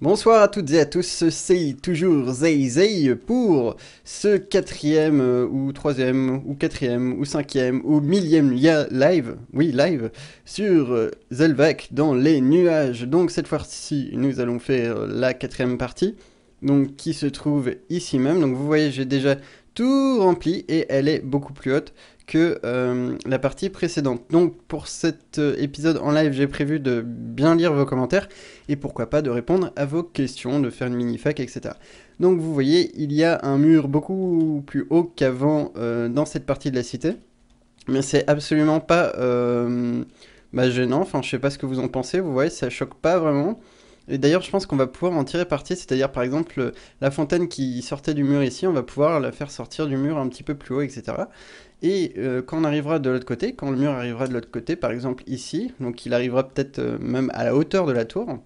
Bonsoir à toutes et à tous, c'est toujours Zay pour ce quatrième ou troisième ou quatrième ou cinquième ou millième live, oui live, sur Zelvac dans les nuages. Donc cette fois-ci nous allons faire la quatrième partie, donc qui se trouve ici même. Donc vous voyez j'ai déjà tout rempli et elle est beaucoup plus haute que la partie précédente. Donc pour cet épisode en live j'ai prévu de bien lire vos commentaires et pourquoi pas de répondre à vos questions, de faire une mini-fac, etc. Donc vous voyez, il y a un mur beaucoup plus haut qu'avant dans cette partie de la cité, mais c'est absolument pas gênant, enfin je sais pas ce que vous en pensez, vous voyez, ça choque pas vraiment. Et d'ailleurs, je pense qu'on va pouvoir en tirer parti, c'est-à-dire par exemple la fontaine qui sortait du mur ici, on va pouvoir la faire sortir du mur un petit peu plus haut, etc. Et quand on arrivera de l'autre côté, quand le mur arrivera de l'autre côté, par exemple ici, donc il arrivera peut-être même à la hauteur de la tour,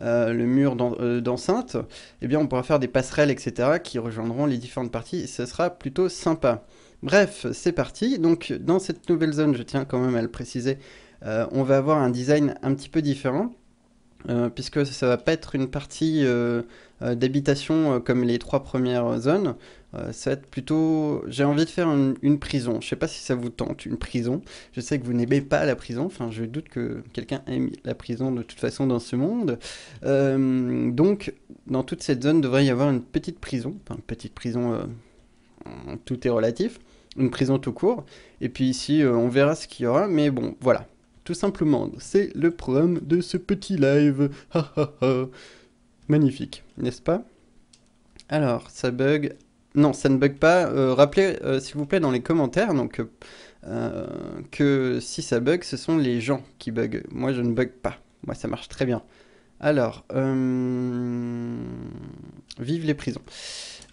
le mur d'enceinte, eh bien on pourra faire des passerelles, etc., qui rejoindront les différentes parties, et ce sera plutôt sympa. Bref, c'est parti. Donc dans cette nouvelle zone, je tiens quand même à le préciser, on va avoir un design un petit peu différent. Puisque ça va pas être une partie d'habitation comme les trois premières zones. Ça va être plutôt... J'ai envie de faire une prison. Je sais pas si ça vous tente, une prison. Je sais que vous n'aimez pas la prison. Enfin, je doute que quelqu'un aime la prison de toute façon dans ce monde. Donc, dans toute cette zone, devrait y avoir une petite prison. Enfin, une petite prison, tout est relatif. Une prison tout court. Et puis ici, on verra ce qu'il y aura. Mais bon, voilà. Tout simplement, c'est le programme de ce petit live. Ha ha ha. Magnifique, n'est-ce pas? Alors, ça bug. Non, ça ne bug pas. Rappelez, s'il vous plaît, dans les commentaires que si ça bug, ce sont les gens qui bug. Moi, je ne bug pas. Moi, ça marche très bien. Alors, vive les prisons.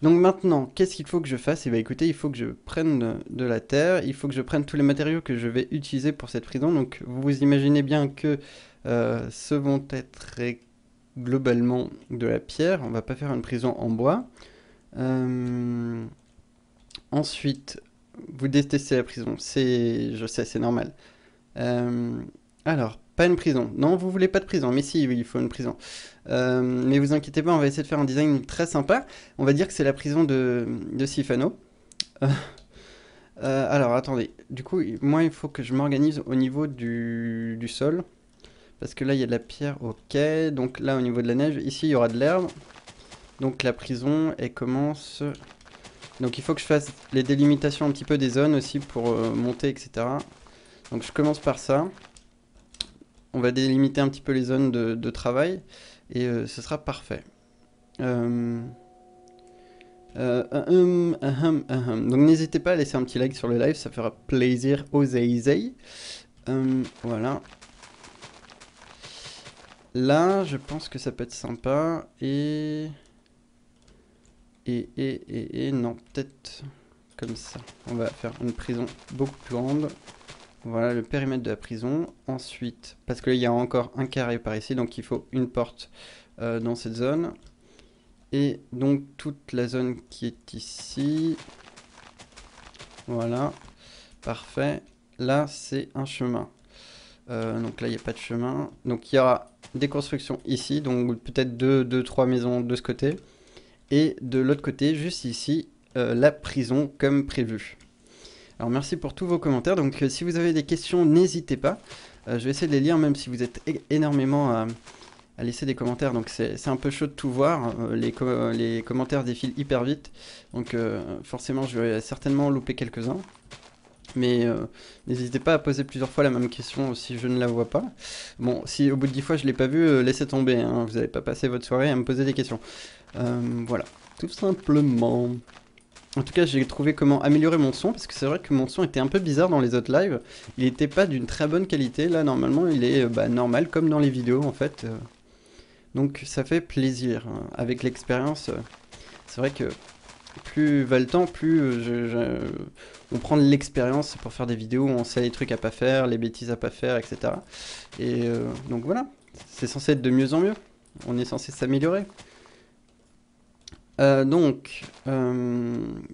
Donc maintenant, qu'est-ce qu'il faut que je fasse? Eh bien écoutez, il faut que je prenne de la terre, il faut que je prenne tous les matériaux que je vais utiliser pour cette prison. Donc vous imaginez bien que ce vont être globalement de la pierre. On va pas faire une prison en bois. Euh, Ensuite, vous détestez la prison. Je sais, c'est normal. Euh, alors, pas une prison. Non, vous voulez pas de prison, mais si, oui, il faut une prison. Mais vous inquiétez pas, on va essayer de faire un design très sympa. On va dire que c'est la prison de Sifano. Euh, alors, attendez. Du coup, moi, il faut que je m'organise au niveau du sol. Parce que là, il y a de la pierre, ok. Donc là, au niveau de la neige, ici, il y aura de l'herbe. Donc la prison, elle commence... Donc il faut que je fasse les délimitations un petit peu des zones aussi pour monter, etc. Donc je commence par ça. On va délimiter un petit peu les zones de travail et ce sera parfait. Euh, Donc n'hésitez pas à laisser un petit like sur le live, ça fera plaisir aux Zay. Voilà. Là, je pense que ça peut être sympa non, peut-être comme ça. On va faire une prison beaucoup plus grande. Voilà le périmètre de la prison. Ensuite, parce qu'il y a encore un carré par ici, donc il faut une porte dans cette zone. Et donc toute la zone qui est ici. Voilà, parfait. Là, c'est un chemin. Donc là, il n'y a pas de chemin. Donc il y aura des constructions ici, donc peut-être deux, trois maisons de ce côté. Et de l'autre côté, juste ici, la prison comme prévu. Alors merci pour tous vos commentaires. Donc si vous avez des questions, n'hésitez pas. Je vais essayer de les lire même si vous êtes énormément à laisser des commentaires. Donc c'est un peu chaud de tout voir. Les commentaires défilent hyper vite. Donc forcément je vais certainement louper quelques-uns. Mais n'hésitez pas à poser plusieurs fois la même question si je ne la vois pas. Bon, si au bout de 10 fois je ne l'ai pas vue, laissez tomber, hein. Vous n'allez pas passer votre soirée à me poser des questions. Voilà, tout simplement. En tout cas, j'ai trouvé comment améliorer mon son, parce que c'est vrai que mon son était un peu bizarre dans les autres lives. Il n'était pas d'une très bonne qualité. Là, normalement, il est normal, comme dans les vidéos, en fait. Donc, ça fait plaisir. Avec l'expérience, c'est vrai que plus va le temps, plus on prend de l'expérience pour faire des vidéos où on sait les trucs à pas faire, les bêtises à pas faire, etc. Et donc voilà, c'est censé être de mieux en mieux. On est censé s'améliorer.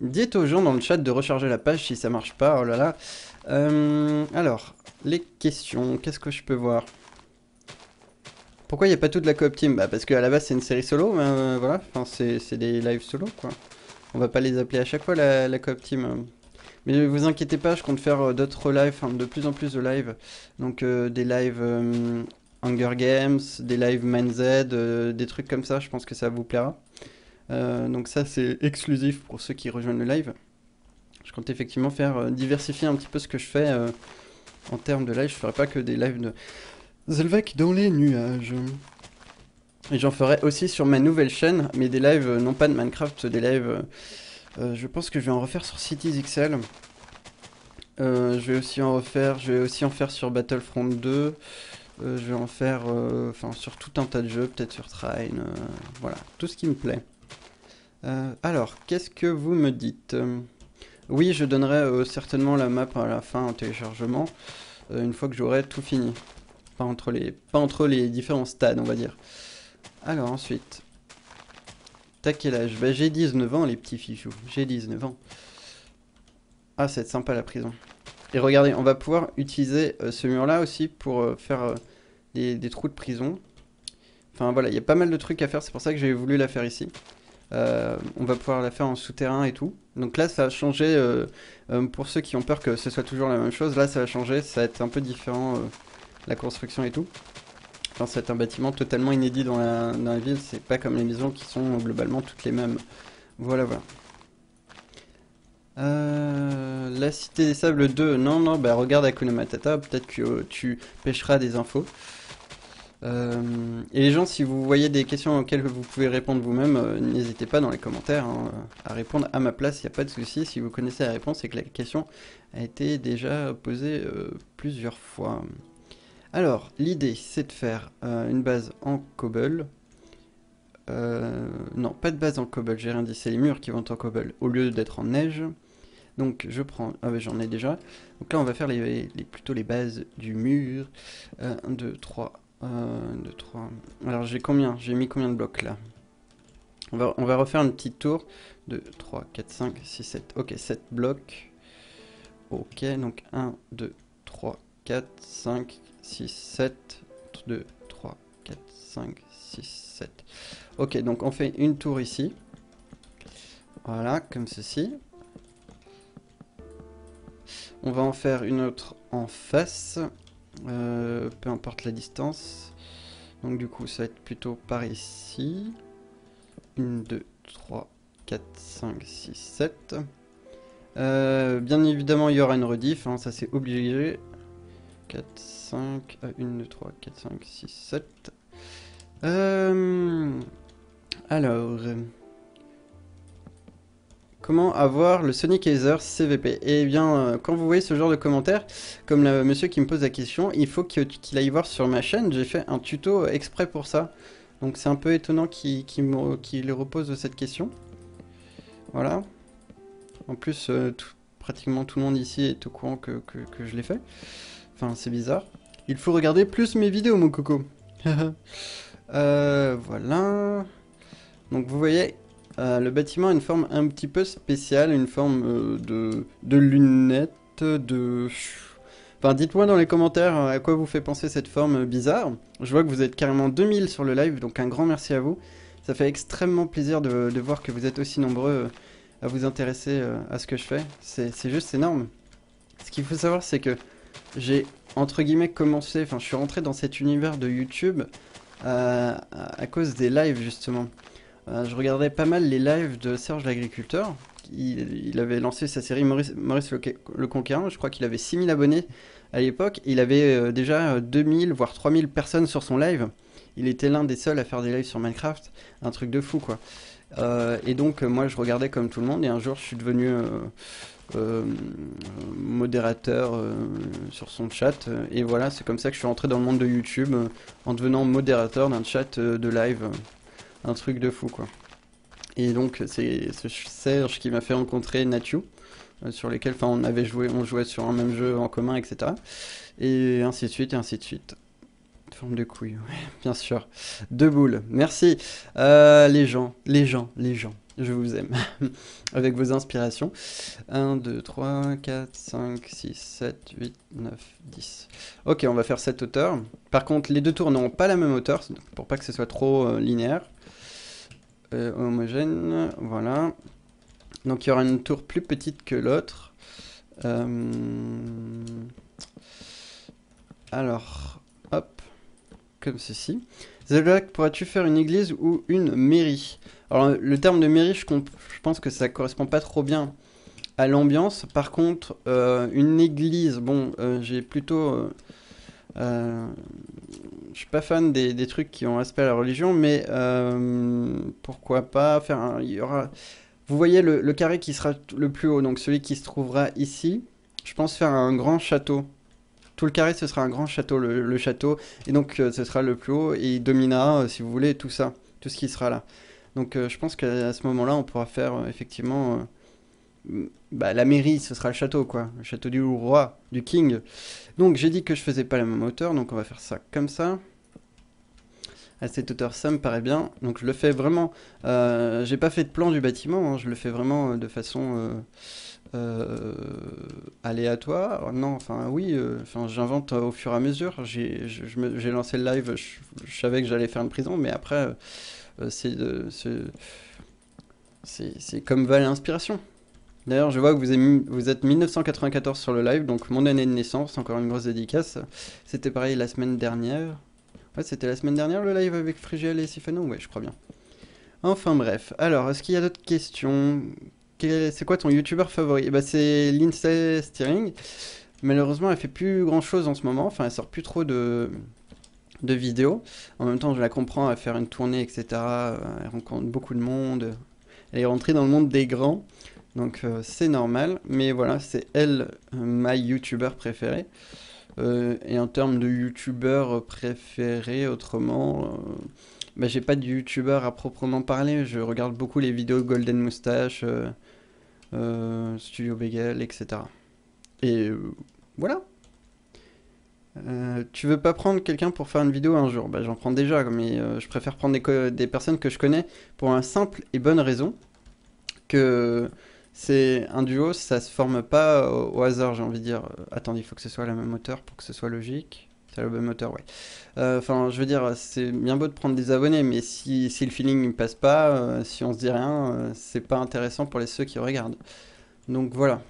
Dites aux gens dans le chat de recharger la page si ça marche pas, oh là là. Alors, les questions, qu'est-ce que je peux voir? Pourquoi il n'y a pas toute la coop team? Bah parce qu'à la base c'est une série solo, mais voilà, enfin c'est des lives solo quoi. On va pas les appeler à chaque fois la coop team. Mais vous inquiétez pas, je compte faire d'autres lives, enfin de plus en plus de lives. Donc des lives Hunger Games, des lives Man Z, des trucs comme ça, je pense que ça vous plaira. Donc ça c'est exclusif pour ceux qui rejoignent le live. Je compte effectivement faire diversifier un petit peu ce que je fais en termes de live. Je ferai pas que des lives de Zelvec dans les nuages. Et j'en ferai aussi sur ma nouvelle chaîne, mais des lives non pas de Minecraft, des lives. Je pense que je vais en refaire sur Cities XL. Je vais aussi en faire sur Battlefront 2. Je vais en faire enfin, sur tout un tas de jeux, peut-être sur Train. Voilà, tout ce qui me plaît. Alors, qu'est-ce que vous me dites? Oui, je donnerai certainement la map à la fin en téléchargement, une fois que j'aurai tout fini. Pas entre les différents stades, on va dire. Alors, ensuite. T'as quel âge? Bah, j'ai 19 ans, les petits fichous. J'ai 19 ans. Ah, c'est sympa la prison. Et regardez, on va pouvoir utiliser ce mur-là aussi pour faire des trous de prison. Enfin voilà, il y a pas mal de trucs à faire, c'est pour ça que j'ai voulu la faire ici. On va pouvoir la faire en souterrain et tout. Donc là, ça a changé, pour ceux qui ont peur que ce soit toujours la même chose, là ça va changer, ça va être un peu différent, la construction et tout. Enfin, c'est un bâtiment totalement inédit dans la ville, c'est pas comme les maisons qui sont globalement toutes les mêmes. Voilà, voilà. La Cité des Sables 2, non, non, bah regarde Hakuna Matata, peut-être que tu pêcheras des infos. Et les gens, si vous voyez des questions auxquelles vous pouvez répondre vous-même, n'hésitez pas dans les commentaires hein, à répondre à ma place, il n'y a pas de souci. Si vous connaissez la réponse, c'est que la question a été déjà posée plusieurs fois. Alors, l'idée, c'est de faire une base en cobble. Non, pas de base en cobble, j'ai rien dit, c'est les murs qui vont en cobble, au lieu d'être en neige. Donc je prends, ah bah j'en ai déjà. Donc là on va faire plutôt les bases du mur. 1, 2, 3, 2, 3. Alors j'ai combien? J'ai mis combien de blocs là? On va refaire une petite tour. 2, 3, 4, 5, 6, 7. Ok, 7 blocs. Ok, donc 1, 2, 3, 4, 5, 6, 7. 2, 3, 4, 5, 6, 7. Ok, donc on fait une tour ici. Voilà, comme ceci. On va en faire une autre en face, peu importe la distance. Donc du coup, ça va être plutôt par ici. 1, 2, 3, 4, 5, 6, 7. Bien évidemment, il y aura une rediff, hein, ça c'est obligé. 4, 5, 1, 2, 3, 4, 5, 6, 7. Alors... Comment avoir le Sonic Laser CVP? Eh bien, quand vous voyez ce genre de commentaires, comme le monsieur qui me pose la question, il faut qu'il aille voir sur ma chaîne. J'ai fait un tuto exprès pour ça. Donc c'est un peu étonnant qu'il repose cette question. Voilà. En plus, pratiquement tout le monde ici est au courant que je l'ai fait. Enfin, c'est bizarre. Il faut regarder plus mes vidéos, mon coco. Voilà. Donc vous voyez... le bâtiment a une forme un petit peu spéciale, une forme de lunette, de... Enfin, dites-moi dans les commentaires à quoi vous fait penser cette forme bizarre. Je vois que vous êtes carrément 2000 sur le live, donc un grand merci à vous. Ça fait extrêmement plaisir de voir que vous êtes aussi nombreux à vous intéresser à ce que je fais. C'est juste énorme. Ce qu'il faut savoir, c'est que j'ai, entre guillemets, commencé... Enfin, je suis rentré dans cet univers de YouTube à cause des lives, justement. Je regardais pas mal les lives de Serge l'Agriculteur. Il avait lancé sa série Maurice le Conquérant. Je crois qu'il avait 6000 abonnés à l'époque. Il avait déjà 2000 voire 3000 personnes sur son live. Il était l'un des seuls à faire des lives sur Minecraft. Un truc de fou quoi. Et donc moi je regardais comme tout le monde. Et un jour je suis devenu modérateur sur son chat. Et voilà, c'est comme ça que je suis rentré dans le monde de YouTube en devenant modérateur d'un chat de live. Un truc de fou quoi. Et donc c'est Serge qui m'a fait rencontrer Nathiou, sur lesquels on jouait sur un même jeu en commun, etc. Et ainsi de suite, et ainsi de suite. Forme de couille, ouais, bien sûr. Deux boules, merci. Les gens. Je vous aime. Avec vos inspirations. 1, 2, 3, 4, 5, 6, 7, 8, 9, 10. Ok, on va faire cette hauteur. Par contre, les deux tours n'auront pas la même hauteur, pour pas que ce soit trop linéaire. Homogène, voilà. Donc il y aura une tour plus petite que l'autre. Alors, hop, comme ceci. Zelak, pourras-tu faire une église ou une mairie? Alors le terme de mairie, je pense que ça correspond pas trop bien à l'ambiance. Par contre, une église, bon, j'ai plutôt... je suis pas fan des trucs qui ont aspect à la religion, mais pourquoi pas faire un... Il y aura... Vous voyez le carré qui sera le plus haut, donc celui qui se trouvera ici. Je pense faire un grand château. Tout le carré, ce sera un grand château, le château. Et donc, ce sera le plus haut et il dominera, si vous voulez, tout ça. Tout ce qui sera là. Donc, je pense qu'à ce moment-là, on pourra faire, effectivement... bah, la mairie, ce sera le château, quoi. Le château du roi, du king. Donc, j'ai dit que je faisais pas la même hauteur, donc on va faire ça comme ça. À cette hauteur, ça me paraît bien. Donc, je le fais vraiment... j'ai pas fait de plan du bâtiment, hein, je le fais vraiment de façon... aléatoire. Non, enfin oui, enfin j'invente au fur et à mesure. J'ai lancé le live, je savais que j'allais faire une prison, mais après c'est comme va l'inspiration. D'ailleurs, je vois que vous êtes 1994 sur le live, donc mon année de naissance, encore une grosse dédicace. C'était pareil la semaine dernière. Ouais, c'était la semaine dernière le live avec Frigiel et Sifano, ouais, je crois bien. Enfin bref, alors, est-ce qu'il y a d'autres questions? C'est quoi ton youtubeur favori? Eh ben, c'est Lindsay Steering. Malheureusement, elle fait plus grand chose en ce moment. Enfin, elle sort plus trop de vidéos. En même temps, je la comprends à faire une tournée, etc. Elle rencontre beaucoup de monde. Elle est rentrée dans le monde des grands. Donc, c'est normal. Mais voilà, c'est elle, ma youtubeur préférée. Et en termes de youtubeur préféré, autrement, bah, j'ai pas de youtubeur à proprement parler. Je regarde beaucoup les vidéos de Golden Moustache. Studio Bagel, etc. Et voilà. Tu veux pas prendre quelqu'un pour faire une vidéo un jour? Bah, j'en prends déjà, mais je préfère prendre des personnes que je connais pour une simple et bonne raison que c'est un duo, ça se forme pas au hasard, j'ai envie de dire. Attendez, il faut que ce soit la même hauteur pour que ce soit logique. C'est la même hauteur, ouais. Enfin, je veux dire, c'est bien beau de prendre des abonnés, mais si le feeling ne passe pas, si on se dit rien, c'est pas intéressant pour ceux qui regardent. Donc voilà,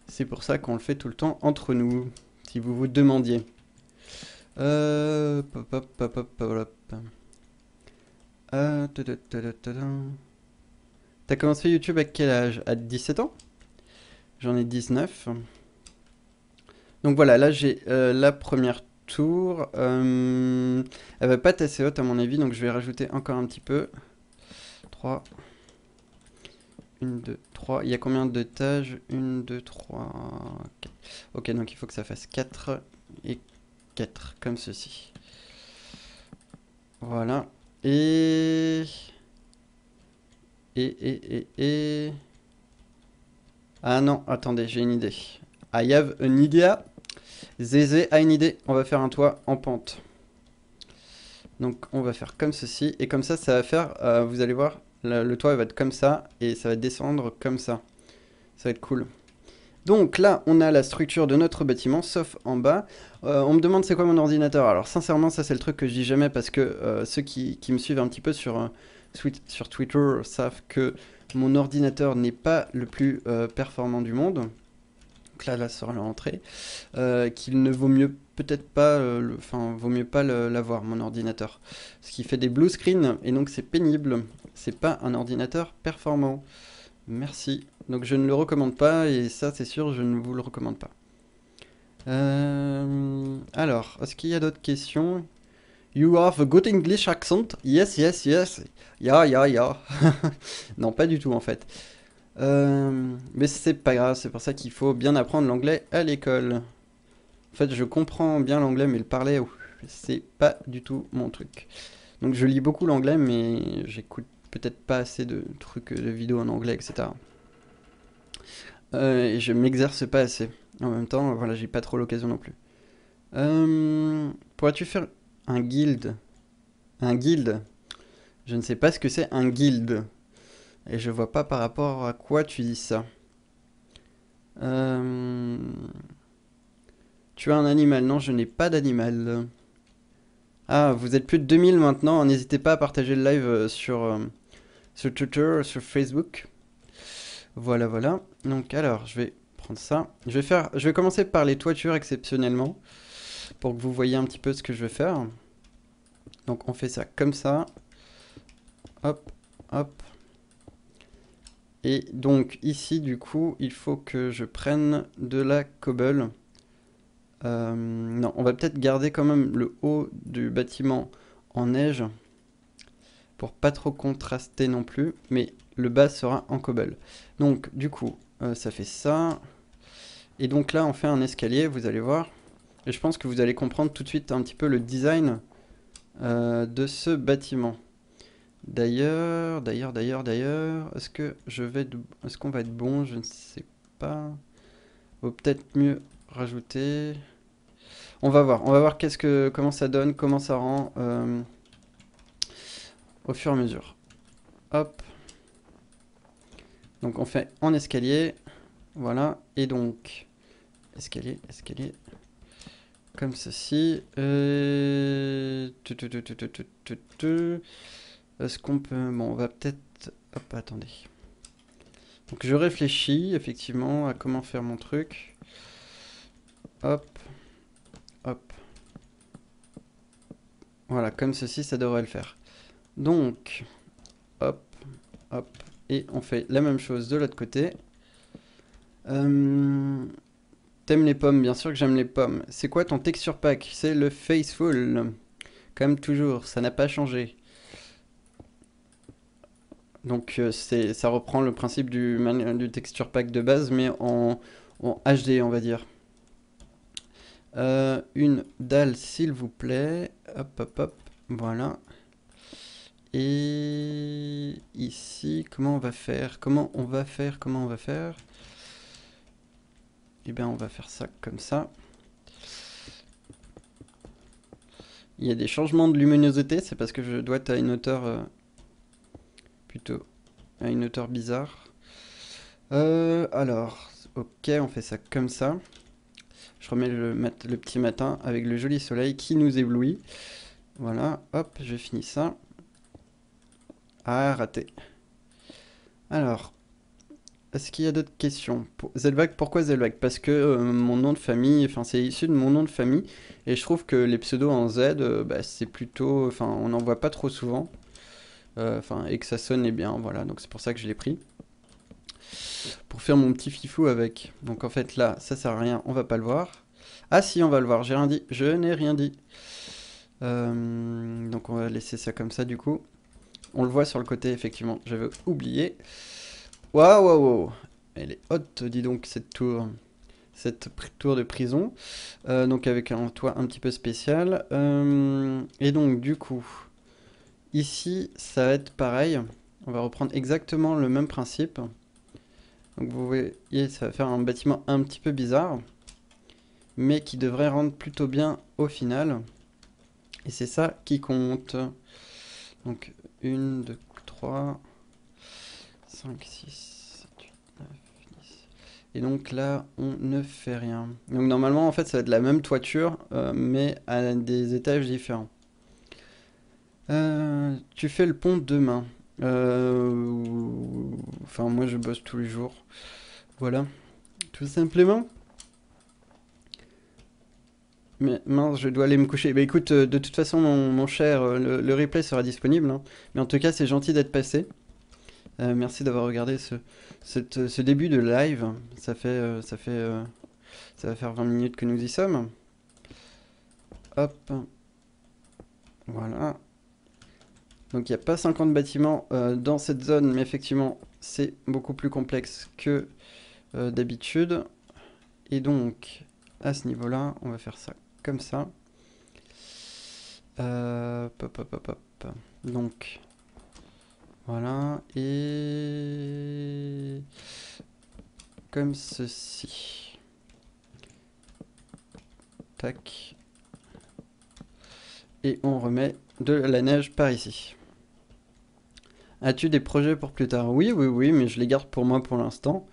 c'est pour ça qu'on le fait tout le temps entre nous, si vous vous demandiez. Pop, pop, pop, pop, pop, pop. T'as commencé YouTube à quel âge? À 17 ans? J'en ai 19. Donc voilà, là j'ai la première tour. Elle va pas être assez haute à mon avis, donc je vais rajouter encore un petit peu. 3. 1, 2, 3. Il y a combien d'étages? 1, 2, 3, 4. Ok, donc il faut que ça fasse 4 et 4, comme ceci. Voilà. Et... Ah non, attendez, j'ai une idée. I have an idea. Zézé a une idée. On va faire un toit en pente. Donc on va faire comme ceci. Et comme ça va faire, vous allez voir, le toit va être comme ça. Et ça va descendre comme ça. Ça va être cool. Donc là, on a la structure de notre bâtiment, sauf en bas. On me demande c'est quoi mon ordinateur. Alors sincèrement, ça c'est le truc que je dis jamais parce que ceux qui me suivent un petit peu sur Twitter savent que mon ordinateur n'est pas le plus performant du monde. Donc là sera l'entrée. Qu'il ne vaut mieux peut-être pas, vaut mieux pas l'avoir, mon ordinateur. Ce qui fait des blue screens et donc c'est pénible. C'est pas un ordinateur performant. Merci. Donc je ne le recommande pas et ça c'est sûr je ne vous le recommande pas. Alors, est-ce qu'il y a d'autres questions? You have a good English accent? Yes, yes, yes. Yeah, yeah, yeah. Non, pas du tout en fait. Mais c'est pas grave, c'est pour ça qu'il faut bien apprendre l'anglais à l'école. En fait, je comprends bien l'anglais, mais le parler, c'est pas du tout mon truc. Donc je lis beaucoup l'anglais, mais j'écoute peut-être pas assez de trucs, de vidéos en anglais, etc. Et je m'exerce pas assez. En même temps, voilà, j'ai pas trop l'occasion non plus. Pourrais-tu faire un guild? Un guild? Je ne sais pas ce que c'est un guild. Et je vois pas par rapport à quoi tu dis ça. Euh, Tu as un animal? Non, je n'ai pas d'animal. Ah, vous êtes plus de 2000 maintenant. N'hésitez pas à partager le live sur Twitter, sur Facebook. Voilà, voilà. Donc alors, je vais prendre ça. Je vais commencer par les toitures exceptionnellement pour que vous voyez un petit peu ce que je vais faire. Donc on fait ça comme ça. Hop, hop. Et donc ici, du coup, il faut que je prenne de la cobble. Non, on va peut-être garder quand même le haut du bâtiment en neige pour pas trop contraster non plus, mais le bas sera en cobble. Donc du coup, ça fait ça. Et donc là, on fait un escalier, vous allez voir. Et je pense que vous allez comprendre tout de suite un petit peu le design de ce bâtiment. D'ailleurs, est-ce qu'on va être bon? Je ne sais pas. Vaut peut-être mieux rajouter. On va voir comment ça donne, comment ça rend au fur et à mesure. Hop. Donc on fait en escalier, voilà. Et donc escalier, escalier, comme ceci. Est-ce qu'on peut... Bon, on va peut-être... Hop, attendez. Donc je réfléchis effectivement à comment faire mon truc. Hop, hop. Voilà, comme ceci, ça devrait le faire. Donc, hop, hop. Et on fait la même chose de l'autre côté. T'aimes les pommes? Bien sûr que j'aime les pommes. C'est quoi ton texture pack? C'est le Faithful. Comme toujours, ça n'a pas changé. Donc ça reprend le principe du texture pack de base, mais en HD, on va dire. Une dalle, s'il vous plaît. Hop, hop, hop. Voilà. Et ici, comment on va faire? Comment on va faire? Comment on va faire? Eh bien, on va faire ça comme ça. Il y a des changements de luminosité, c'est parce que je dois être à une hauteur plutôt à une hauteur bizarre. Alors, ok, on fait ça comme ça. Je remets le petit matin avec le joli soleil qui nous éblouit. Voilà, hop, je finis ça. Ah, raté. Alors, est-ce qu'il y a d'autres questions? Zelvac, pourquoi Zelvac? Parce que mon nom de famille, enfin c'est issu de mon nom de famille, et je trouve que les pseudos en Z, bah, c'est plutôt, enfin on n'en voit pas trop souvent, enfin et que ça sonnait bien, voilà, donc c'est pour ça que je l'ai pris. Pour faire mon petit fifou avec. Donc en fait là, ça sert à rien, on va pas le voir. Ah si, on va le voir, j'ai rien dit, je n'ai rien dit. Donc on va laisser ça comme ça du coup. On le voit sur le côté, effectivement, j'avais oublié. Waouh, waouh, waouh. Elle est haute, dis donc, cette tour. Cette tour de prison. Donc avec un toit un petit peu spécial. Et donc du coup, ici, ça va être pareil. On va reprendre exactement le même principe. Donc vous voyez, ça va faire un bâtiment un petit peu bizarre, mais qui devrait rendre plutôt bien au final. Et c'est ça qui compte. Donc 1, 2, 3, 5, 6, 7, 8, 9, 10. Et donc là, on ne fait rien. Donc normalement, en fait, ça va être la même toiture, mais à des étages différents. Tu fais le pont demain. Enfin, moi, je bosse tous les jours. Voilà, tout simplement. Mais mince, je dois aller me coucher. Bah écoute, de toute façon, mon cher, le replay sera disponible, hein. Mais en tout cas, c'est gentil d'être passé. Merci d'avoir regardé ce début de live. Ça va faire 20 minutes que nous y sommes. Hop, voilà. Donc il n'y a pas 50 bâtiments dans cette zone, mais effectivement, c'est beaucoup plus complexe que d'habitude. Et donc, à ce niveau-là, on va faire ça comme ça. Hop, hop, hop, hop. Donc, voilà. Et comme ceci. Tac. Et on remet de la neige par ici. As-tu des projets pour plus tard? Oui, oui, oui, mais je les garde pour moi pour l'instant.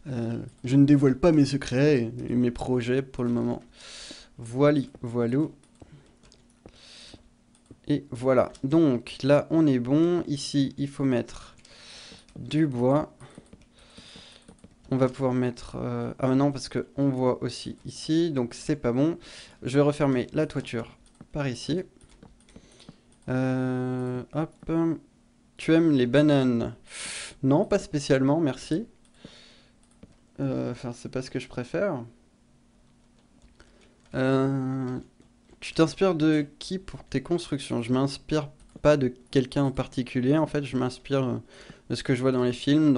Je ne dévoile pas mes secrets et mes projets pour le moment. Voilà, voilou. Et voilà. Donc là, on est bon. Ici, il faut mettre du bois. On va pouvoir mettre... Ah non, parce qu'on voit aussi ici, donc c'est pas bon. Je vais refermer la toiture par ici. Hop. Tu aimes les bananes? Non, pas spécialement, merci. Enfin, c'est pas ce que je préfère. Euh, Tu t'inspires de qui pour tes constructions? Je m'inspire pas de quelqu'un en particulier, en fait, je m'inspire de ce que je vois dans les films,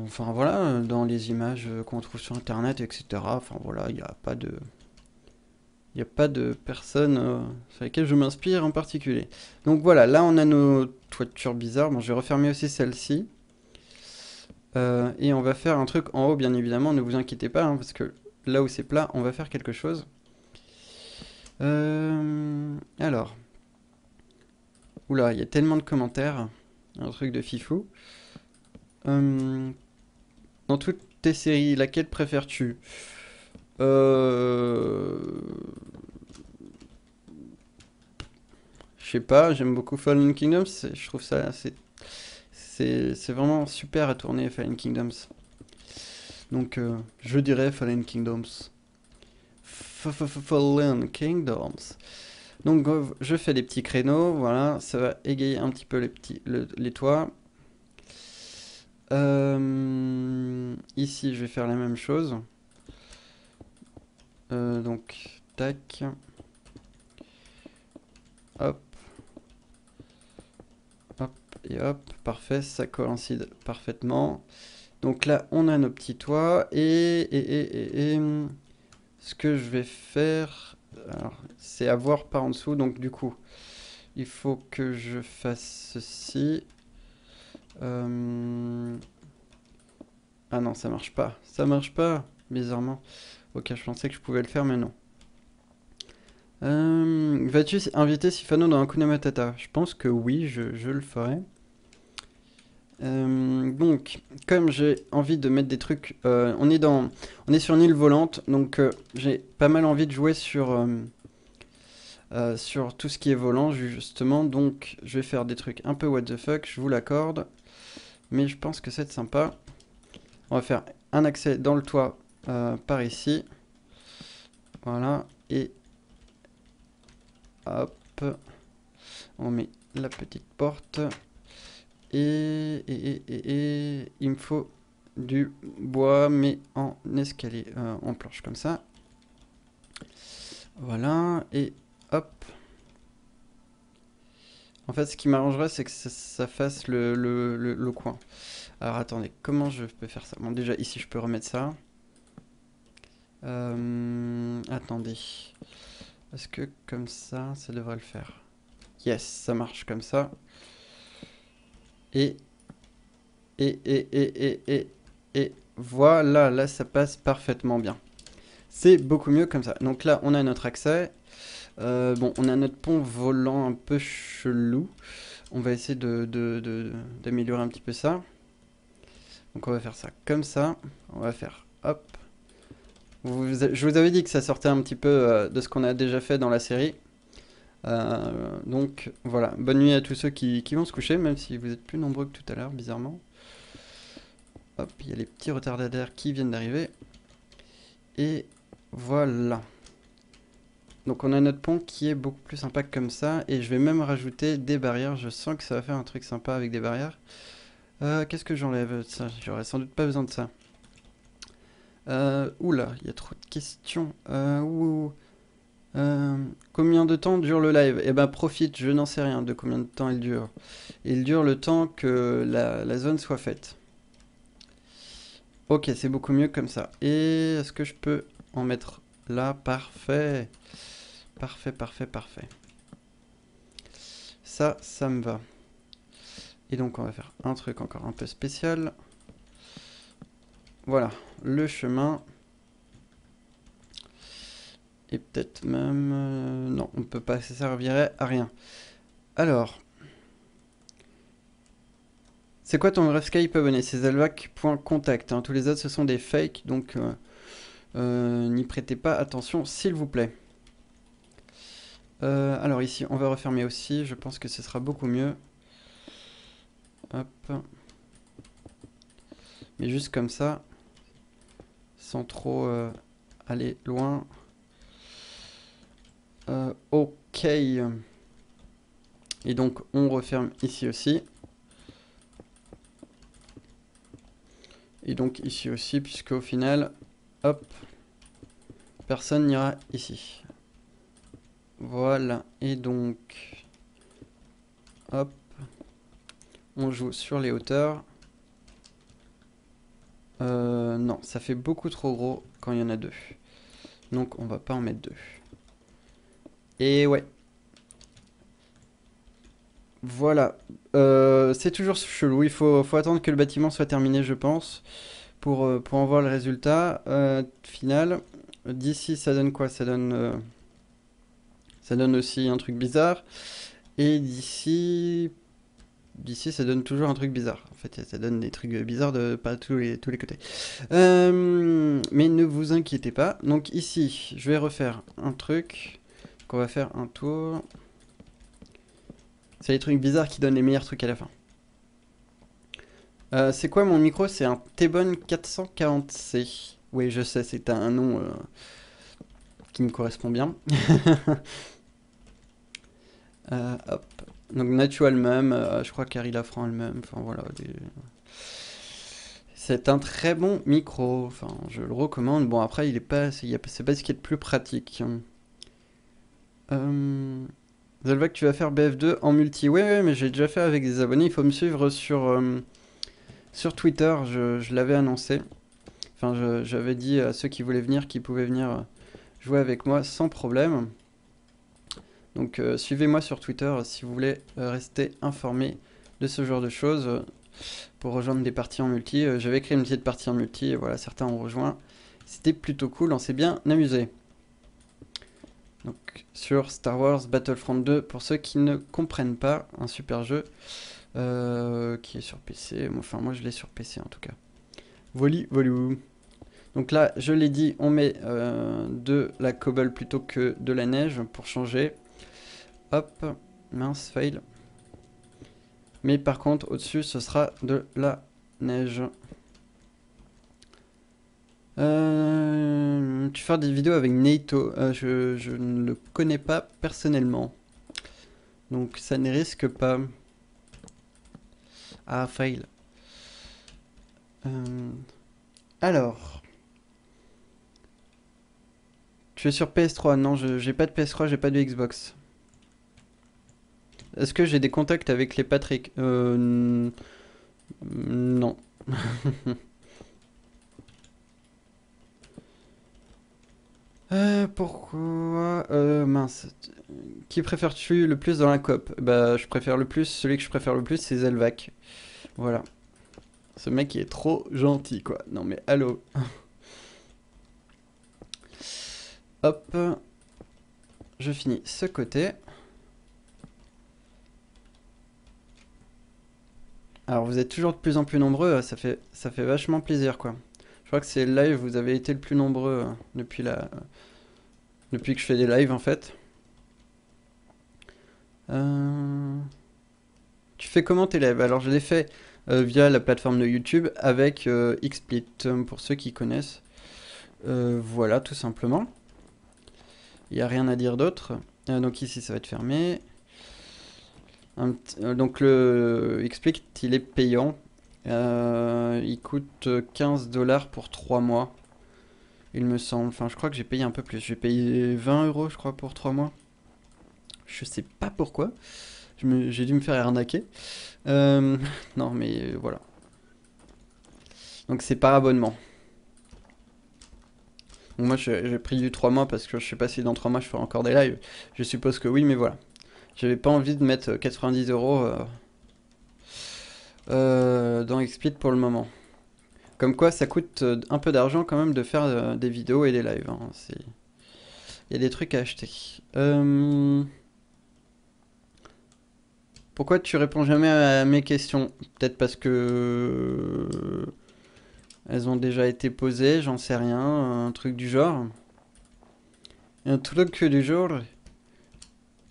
enfin voilà, dans les images qu'on trouve sur internet, etc. Enfin voilà, il n'y a pas de personne sur lesquelles je m'inspire en particulier. Donc voilà, là on a nos toitures bizarres. Bon, je vais refermer aussi celle-ci. Et on va faire un truc en haut, bien évidemment, ne vous inquiétez pas, hein, parce que là où c'est plat, on va faire quelque chose. Alors, oula, il y a tellement de commentaires, un truc de fifou. Euh, dans toutes tes séries, laquelle préfères-tu? Euh... Je sais pas, j'aime beaucoup Fallen Kingdoms, je trouve ça, c'est vraiment super à tourner Fallen Kingdoms. Donc je dirais Fallen Kingdoms. Fallen Kingdoms. Donc je fais des petits créneaux, voilà, ça va égayer un petit peu les toits. Ici je vais faire la même chose. Donc tac. Hop, hop et hop, parfait, ça coïncide parfaitement. Donc là, on a nos petits toits et ce que je vais faire, c'est avoir par en dessous. Donc du coup, il faut que je fasse ceci. Ah non, ça marche pas. Ça marche pas, bizarrement. Ok, je pensais que je pouvais le faire, mais non. Vas-tu inviter Sifano dans Hakuna Matata? Je pense que oui, je le ferai. Donc, comme j'ai envie de mettre des trucs, on est sur une île volante, donc j'ai pas mal envie de jouer sur tout ce qui est volant justement. Donc, je vais faire des trucs un peu what the fuck, je vous l'accorde, mais je pense que c'est sympa. On va faire un accès dans le toit par ici, voilà, et hop, on met la petite porte. Et il me faut du bois, mais en escalier, en planche comme ça. Voilà, et hop. En fait, ce qui m'arrangerait, c'est que ça fasse le coin. Alors attendez, comment je peux faire ça? Bon, déjà ici, je peux remettre ça. Attendez. Est-ce que comme ça devrait le faire? Yes, ça marche comme ça. Et et voilà, là ça passe parfaitement bien. C'est beaucoup mieux comme ça. Donc là, on a notre accès. Bon, on a notre pont volant un peu chelou. On va essayer d'améliorer un petit peu ça. Donc on va faire ça comme ça. On va faire hop. Je vous avais dit que ça sortait un petit peu de ce qu'on a déjà fait dans la série. Donc voilà, bonne nuit à tous ceux qui vont se coucher, même si vous êtes plus nombreux que tout à l'heure, bizarrement. Hop, il y a les petits retardataires qui viennent d'arriver. Et voilà. Donc on a notre pont qui est beaucoup plus sympa que comme ça. Et je vais même rajouter des barrières. Je sens que ça va faire un truc sympa avec des barrières. Qu'est-ce que j'enlève de ça? J'aurais sans doute pas besoin de ça. Oula, il y a trop de questions. Combien de temps dure le live? Eh ben profite, je n'en sais rien de combien de temps il dure. Il dure le temps que la zone soit faite. Ok, c'est beaucoup mieux comme ça. Et est-ce que je peux en mettre là? Parfait. Parfait, parfait, parfait. Ça me va. Et donc on va faire un truc encore un peu spécial. Voilà, le chemin. Et peut-être même... non, on peut pas, ça servirait à rien. Alors... C'est quoi ton vrai Skype abonné? C'est zelvac.contact. Hein. Tous les autres, ce sont des fakes, donc n'y prêtez pas attention, s'il vous plaît. Alors ici, on va refermer aussi. Je pense que ce sera beaucoup mieux. Hop. Mais juste comme ça, sans trop aller loin. Ok. Et donc, on referme ici aussi. Et donc ici aussi, puisque au final, hop, personne n'ira ici. Voilà, et donc, hop, on joue sur les hauteurs. Non, ça fait beaucoup trop gros quand il y en a deux. Donc on va pas en mettre deux. Et ouais. Voilà. C'est toujours chelou, il faut attendre que le bâtiment soit terminé, je pense, pour en voir le résultat final. D'ici, ça donne quoi? Ça donne aussi un truc bizarre. Et d'ici, ça donne toujours un truc bizarre. En fait, ça donne des trucs bizarres de pas tous les côtés. Mais ne vous inquiétez pas. Donc ici, je vais refaire un truc. Qu'on va faire un tour. C'est les trucs bizarres qui donnent les meilleurs trucs à la fin. C'est quoi mon micro? C'est un T-Bone 440C. Oui, je sais, c'est un nom qui me correspond bien. Hop. Donc Nacho a le même, je crois qu'Harry Lafran a le même. Enfin voilà. C'est un très bon micro. Enfin, je le recommande. Bon après, il est pas, c'est pas ce qui est le plus pratique. Zelvac, tu vas faire BF2 en multi. Ouais, mais j'ai déjà fait avec des abonnés. Il faut me suivre sur Twitter. Je l'avais annoncé. Enfin, j'avais dit à ceux qui voulaient venir qu'ils pouvaient venir jouer avec moi sans problème. Donc suivez-moi sur Twitter si vous voulez rester informé de ce genre de choses pour rejoindre des parties en multi. J'avais créé une petite partie en multi et voilà, certains ont rejoint. C'était plutôt cool, on s'est bien amusé. Donc sur Star Wars Battlefront 2, pour ceux qui ne comprennent pas, un super jeu qui est sur PC. Enfin, moi je l'ai sur PC en tout cas. Voilà. Donc là, je l'ai dit, on met de la cobble plutôt que de la neige pour changer. Hop, mince, fail. Mais par contre, au-dessus, ce sera de la neige. Tu fais des vidéos avec Nato. Je ne le connais pas personnellement. Donc ça ne risque pas. Ah, fail. Alors. Tu es sur PS3? Non, j'ai pas de PS3, j'ai pas de Xbox. Est-ce que j'ai des contacts avec les Patrick? Non. Pourquoi mince. Qui préfères-tu le plus dans la coop? Bah, je préfère le plus. Celui que je préfère le plus, c'est Zelvac. Voilà. Ce mec il est trop gentil, quoi. Non, mais allô. Hop. Je finis ce côté. Alors, vous êtes toujours de plus en plus nombreux. Ça fait vachement plaisir, quoi. Je crois que c'est le live, vous avez été le plus nombreux depuis que je fais des lives, en fait. Tu fais comment tes lives? Alors, je les fais via la plateforme de YouTube avec XSplit, pour ceux qui connaissent. Voilà, tout simplement. Il n'y a rien à dire d'autre. Donc ici, ça va être fermé. Donc le XSplit, il est payant. Il coûte 15 $ pour 3 mois. Il me semble. Enfin, je crois que j'ai payé un peu plus. J'ai payé 20 €, je crois, pour 3 mois. Je sais pas pourquoi. J'ai dû me faire arnaquer. Non, mais voilà. Donc c'est par abonnement. Donc moi j'ai pris du 3 mois parce que je sais pas si dans 3 mois je ferai encore des lives. Je suppose que oui, mais voilà. J'avais pas envie de mettre 90 € dans XSplit pour le moment. Comme quoi ça coûte un peu d'argent quand même de faire des vidéos et des lives. Hein. Il y a des trucs à acheter. Pourquoi tu réponds jamais à mes questions? Peut-être parce que elles ont déjà été posées, j'en sais rien, un truc du genre. Un truc du genre.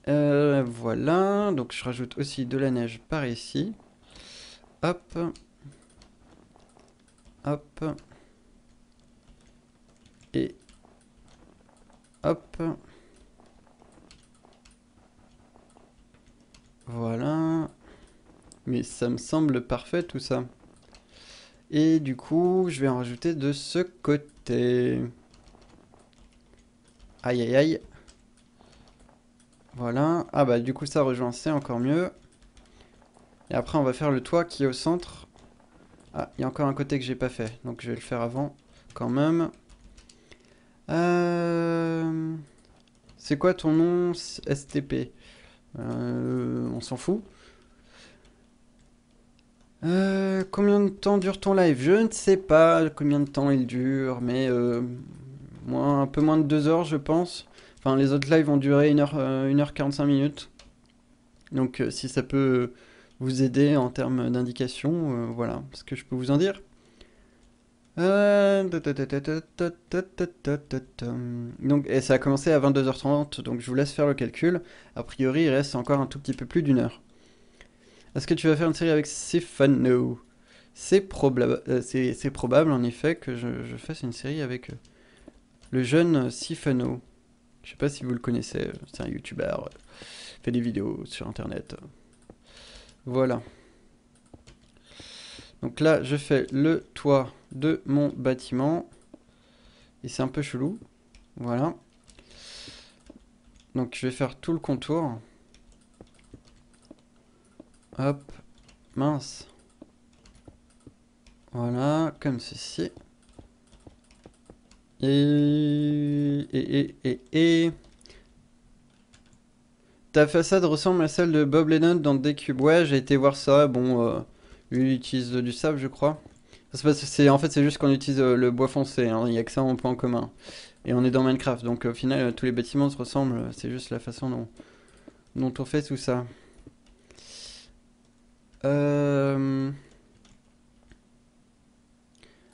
Voilà, donc je rajoute aussi de la neige par ici. Hop. Hop. Et hop. Voilà. Mais ça me semble parfait tout ça. Et du coup, je vais en rajouter de ce côté. Aïe aïe aïe. Voilà. Ah bah du coup ça rejoint, c'est encore mieux. Et après on va faire le toit qui est au centre. Ah, il y a encore un côté que j'ai pas fait. Donc je vais le faire avant quand même. C'est quoi ton nom STP? On s'en fout. Combien de temps dure ton live? Je ne sais pas combien de temps il dure, mais un peu moins de 2 heures, je pense. Enfin, les autres lives ont duré 1h45 minutes. Donc, si ça peut vous aider en termes d'indication, voilà ce que je peux vous en dire. Donc, et ça a commencé à 22h30, donc je vous laisse faire le calcul. A priori, il reste encore un tout petit peu plus d'une heure. Est-ce que tu vas faire une série avec Sifano? C'est probable en effet que je fasse une série avec le jeune Sifano. Je sais pas si vous le connaissez, c'est un youtubeur, fait des vidéos sur internet. Voilà. Donc là, je fais le toit de mon bâtiment. Et c'est un peu chelou. Voilà. Donc je vais faire tout le contour. Hop. Mince. Voilà, comme ceci. Et... Ta façade ressemble à celle de Bob Lennon dans D-Cube. Ouais, j'ai été voir ça. Bon, lui, il utilise du sable, je crois. En fait, c'est juste qu'on utilise le bois foncé. Hein. Il n'y a que ça en point commun. Et on est dans Minecraft. Donc, au final, tous les bâtiments se ressemblent. C'est juste la façon dont on fait tout ça.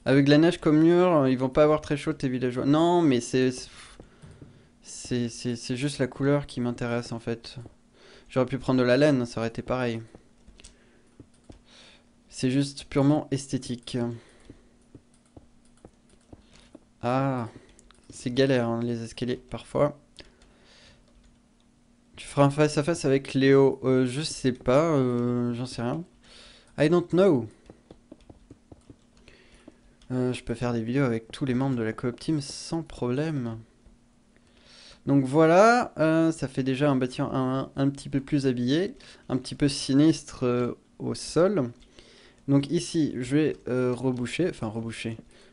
Avec la neige comme mur, ils vont pas avoir très chaud tes villageois. Non, mais c'est juste la couleur qui m'intéresse en fait. J'aurais pu prendre de la laine, ça aurait été pareil. C'est juste purement esthétique. Ah, c'est galère hein, les escaliers parfois. Tu feras un face à face avec Léo. Je sais pas, j'en sais rien. I don't know. Je peux faire des vidéos avec tous les membres de la coop team sans problème. Donc voilà, ça fait déjà un bâtiment un petit peu plus habillé, un petit peu sinistre au sol. Donc ici, je vais reboucher,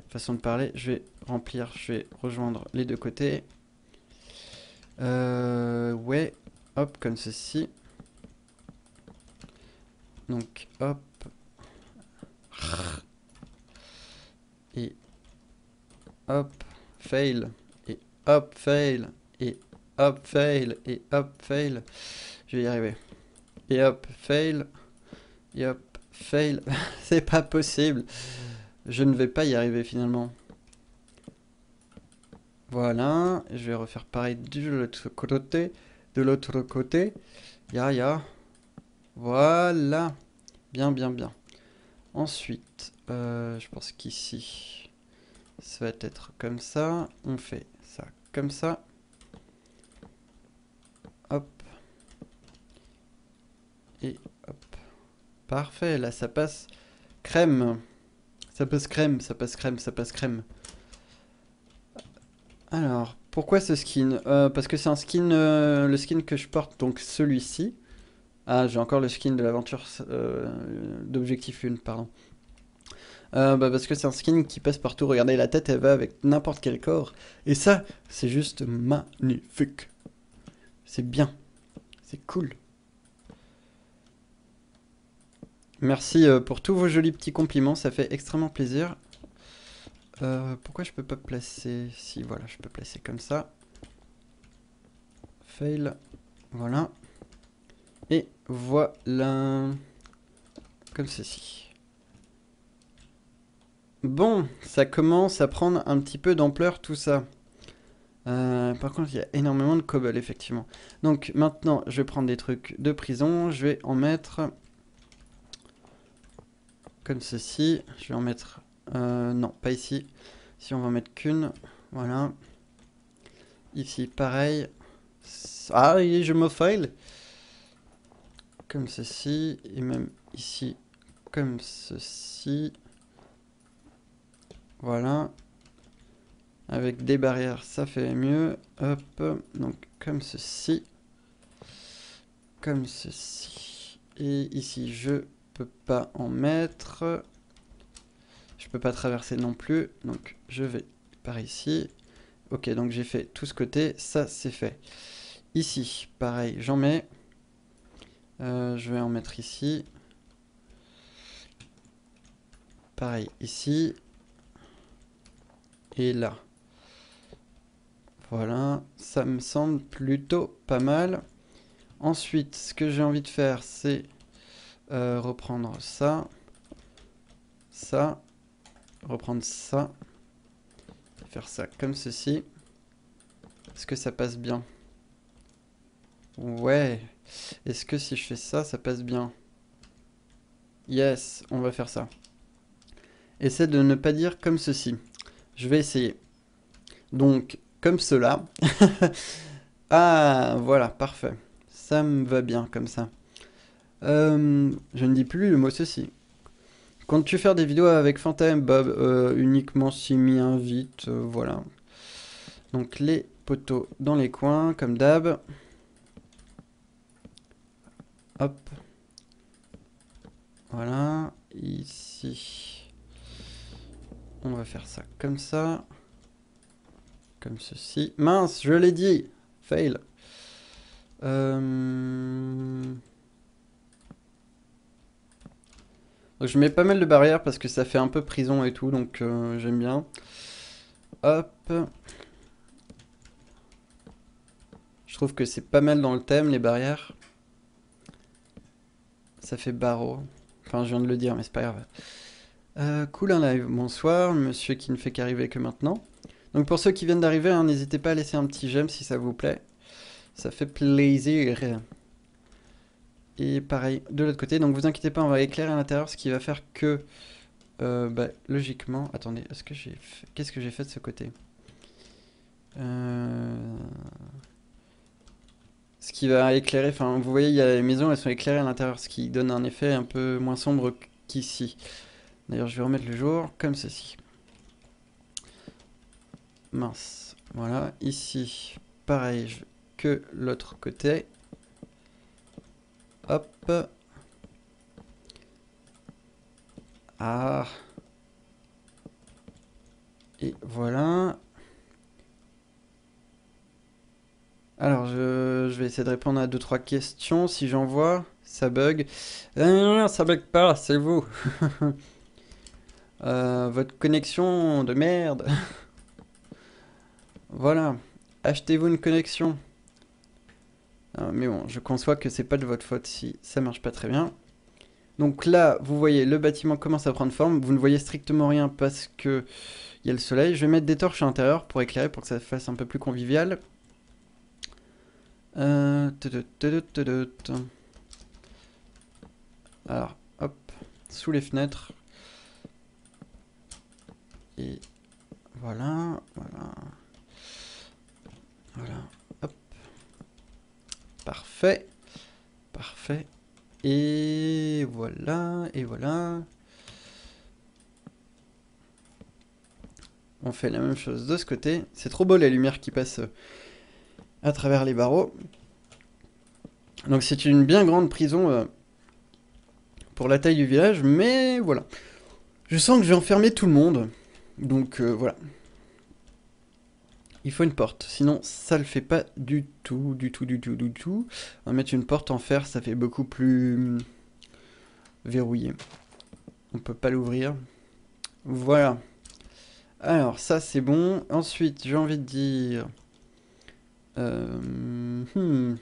façon de parler, je vais remplir, je vais rejoindre les deux côtés. Ouais, hop, comme ceci. Donc hop. Et hop, fail. Et hop, fail. Et hop, fail. Et hop, fail. Je vais y arriver. Et hop, fail. Et hop, fail. C'est pas possible. Je ne vais pas y arriver finalement. Voilà. Je vais refaire pareil de l'autre côté. De l'autre côté. Ya. Voilà. Bien, bien, bien. Ensuite, je pense qu'ici, ça va être comme ça. On fait ça comme ça. Hop. Et hop. Parfait, là ça passe crème. Ça passe crème, ça passe crème, ça passe crème. Alors, pourquoi ce skin? Parce que c'est un skin, le skin que je porte, donc celui-ci. Ah, j'ai encore le skin de l'aventure d'Objectif 1, pardon. Parce que c'est un skin qui passe partout. Regardez, la tête, elle va avec n'importe quel corps. Et ça, c'est juste magnifique. C'est bien. C'est cool. Merci pour tous vos jolis petits compliments. Ça fait extrêmement plaisir. Pourquoi je peux pas placer... Si, voilà, je peux placer comme ça. fail. Voilà. Et voilà. Comme ceci. Bon, ça commence à prendre un petit peu d'ampleur tout ça. Par contre, il y a énormément de cobble, effectivement. Donc maintenant, je vais prendre des trucs de prison. Je vais en mettre comme ceci. Je vais en mettre... non, pas ici. Si on va en mettre qu'une. Voilà. Ici, pareil. Ah, je me fail. Comme ceci. Et même ici, comme ceci. Voilà. Avec des barrières, ça fait mieux. Hop. Donc, comme ceci. Comme ceci. Et ici, je peux pas en mettre. Je peux pas traverser non plus. Donc, je vais par ici. Ok, donc j'ai fait tout ce côté. Ça, c'est fait. Ici, pareil, j'en mets. Je vais en mettre ici. Pareil, ici. Et là. Voilà, ça me semble plutôt pas mal. Ensuite, ce que j'ai envie de faire, c'est reprendre ça. Ça. Reprendre ça. Faire ça comme ceci. Est-ce que ça passe bien? Ouais. Est-ce que si je fais ça, ça passe bien? Yes, on va faire ça. Essaie de ne pas dire comme ceci. Je vais essayer. Donc, comme cela. Ah, voilà, parfait. Ça me va bien comme ça. Je ne dis plus le mot ceci. Comptes-tu faire des vidéos avec Fantôme Bob uniquement si m'y invite, voilà. Donc les poteaux dans les coins, comme d'hab. Hop. Voilà. Ici. On va faire ça comme ça. Comme ceci. Mince, je l'ai dit. Fail. Donc, je mets pas mal de barrières parce que ça fait un peu prison et tout, donc j'aime bien. Hop. Je trouve que c'est pas mal dans le thème, les barrières. Ça fait barreau. Enfin, je viens de le dire, mais c'est pas grave. Cool un live. Bonsoir, monsieur qui ne fait qu'arriver que maintenant. Donc pour ceux qui viennent d'arriver, hein, n'hésitez pas à laisser un petit j'aime si ça vous plaît. Ça fait plaisir. Et pareil, de l'autre côté. Donc vous inquiétez pas, on va éclairer à l'intérieur, ce qui va faire que... logiquement... Attendez, est-ce que j'ai fait... Qu'est-ce que j'ai fait de ce côté? Ce qui va éclairer... Enfin, vous voyez, il y a les maisons, elles sont éclairées à l'intérieur, ce qui donne un effet un peu moins sombre qu'ici. D'ailleurs, je vais remettre le jour, comme ceci. Mince. Voilà, ici, pareil que l'autre côté. Hop. Ah. Et voilà. Alors, je vais essayer de répondre à 2-3 questions. Si j'en vois, ça bug. Non, ça bug pas, c'est vous. Votre connexion de merde. Voilà. Achetez-vous une connexion. Mais bon, je conçois que c'est pas de votre faute si ça marche pas très bien. Donc là, vous voyez, le bâtiment commence à prendre forme. Vous ne voyez strictement rien parce que il y a le soleil. Je vais mettre des torches à l'intérieur pour éclairer, pour que ça fasse un peu plus convivial. Alors, hop, sous les fenêtres. Et voilà, voilà. Voilà, hop. Parfait. Parfait. Et voilà, et voilà. On fait la même chose de ce côté. C'est trop beau la lumière qui passe à travers les barreaux. Donc c'est une bien grande prison pour la taille du village, mais voilà. Je sens que je vais enfermer tout le monde. Donc voilà. Il faut une porte, sinon ça le fait pas du tout, du tout, du tout, du tout. On va mettre une porte en fer, ça fait beaucoup plus verrouillé. On peut pas l'ouvrir. Voilà. Alors ça c'est bon. Ensuite j'ai envie de dire... Euh, hmm.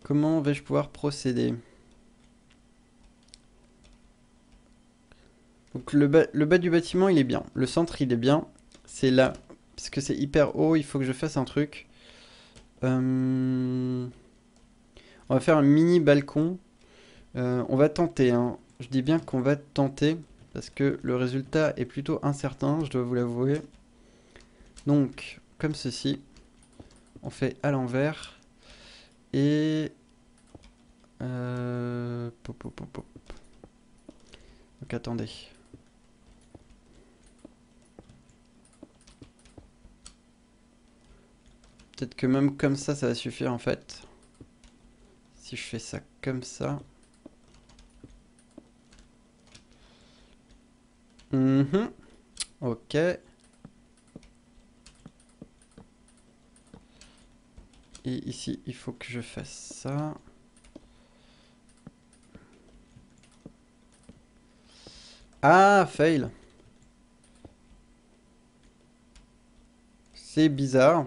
Comment vais-je pouvoir procéder? Donc le bas du bâtiment, il est bien. Le centre, il est bien. C'est là. Parce que c'est hyper haut, il faut que je fasse un truc. On va faire un mini balcon. On va tenter, hein. Je dis bien qu'on va tenter. Parce que le résultat est plutôt incertain, je dois vous l'avouer. Donc, comme ceci. On fait à l'envers. Et... pop, pop, pop, pop. Donc attendez. Peut-être que même comme ça va suffire en fait. Si je fais ça comme ça. Mhm. Ok. Et ici, il faut que je fasse ça. Ah, fail. C'est bizarre.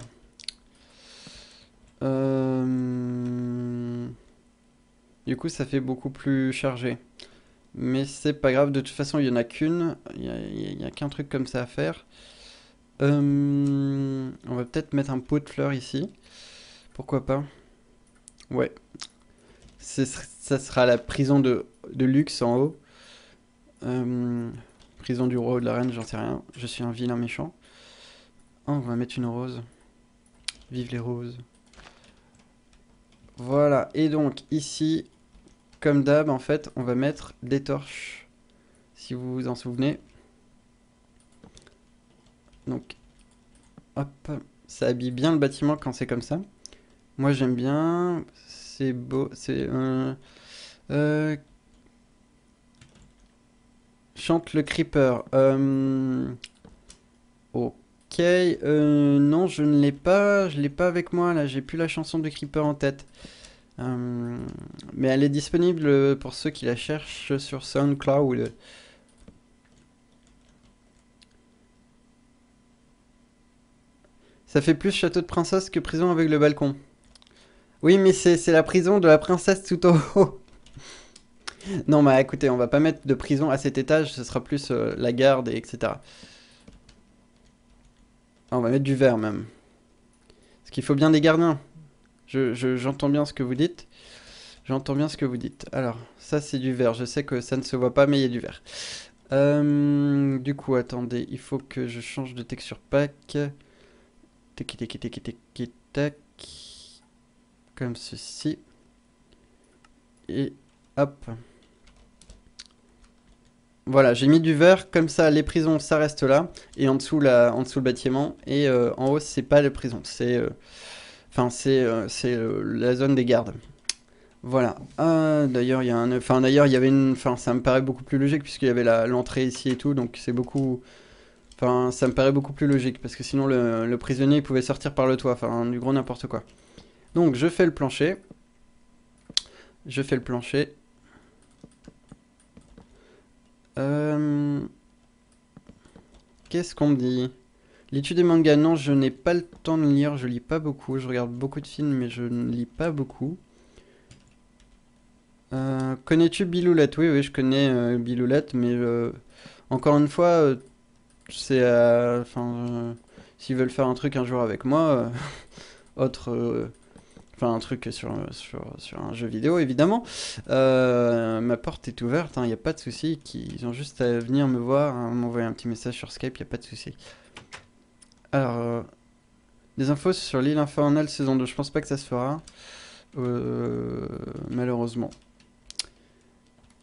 Du coup, ça fait beaucoup plus chargé. Mais c'est pas grave, de toute façon, il y en a qu'une. Il y a qu'un truc comme ça à faire. On va peut-être mettre un pot de fleurs ici. Pourquoi pas? Ouais. Ça sera la prison de luxe en haut. Euh, Prison du roi ou de la reine, j'en sais rien. Je suis un vilain méchant. Oh, on va mettre une rose. Vive les roses. Voilà. Et donc, ici, comme d'hab, en fait, on va mettre des torches. Si vous vous en souvenez. Donc, hop. Ça habille bien le bâtiment quand c'est comme ça. Moi, j'aime bien. C'est beau. C'est... euh, chante le creeper. Ok. Non, je ne l'ai pas. Je l'ai pas avec moi là. J'ai plus la chanson de creeper en tête. Euh, mais elle est disponible pour ceux qui la cherchent sur SoundCloud. Ça fait plus château de princesse que prison avec le balcon. Oui, mais c'est la prison de la princesse tout au haut. Non, bah écoutez, on va pas mettre de prison à cet étage, ce sera plus la garde, et etc. Ah, on va mettre du verre même. Parce qu'il faut bien des gardiens. J'entends bien ce que vous dites. J'entends bien ce que vous dites. Alors, ça c'est du verre. Je sais que ça ne se voit pas, mais il y a du verre. Du coup, attendez, il faut que je change de texture pack. Tiki tiki tiki tiki tac. Comme ceci. Et hop. Voilà, j'ai mis du verre, comme ça les prisons ça reste là, et en dessous, en dessous le bâtiment, et en haut c'est pas les prisons, c'est la zone des gardes. Voilà. D'ailleurs il y a un, enfin d'ailleurs il y avait une, enfin ça me paraît beaucoup plus logique puisqu'il y avait l'entrée ici et tout, donc c'est beaucoup, enfin ça me paraît beaucoup plus logique parce que sinon le prisonnier il pouvait sortir par le toit, enfin du gros n'importe quoi. Donc je fais le plancher, je fais le plancher. Euh, Qu'est-ce qu'on me dit? L'étude des mangas, non, je n'ai pas le temps de lire, je lis pas beaucoup, je regarde beaucoup de films, mais je ne lis pas beaucoup. Connais-tu Biloulette? Oui, oui, je connais Biloulette, mais encore une fois, c'est... Enfin, s'ils veulent faire un truc un jour avec moi, autre... Enfin, un truc sur un jeu vidéo, évidemment. Ma porte est ouverte, il n'y a pas de souci. Ils ont juste à venir me voir, hein, m'envoyer un petit message sur Skype, il n'y a pas de souci. Alors, des infos sur l'île infernale saison 2, je pense pas que ça se fera. Malheureusement.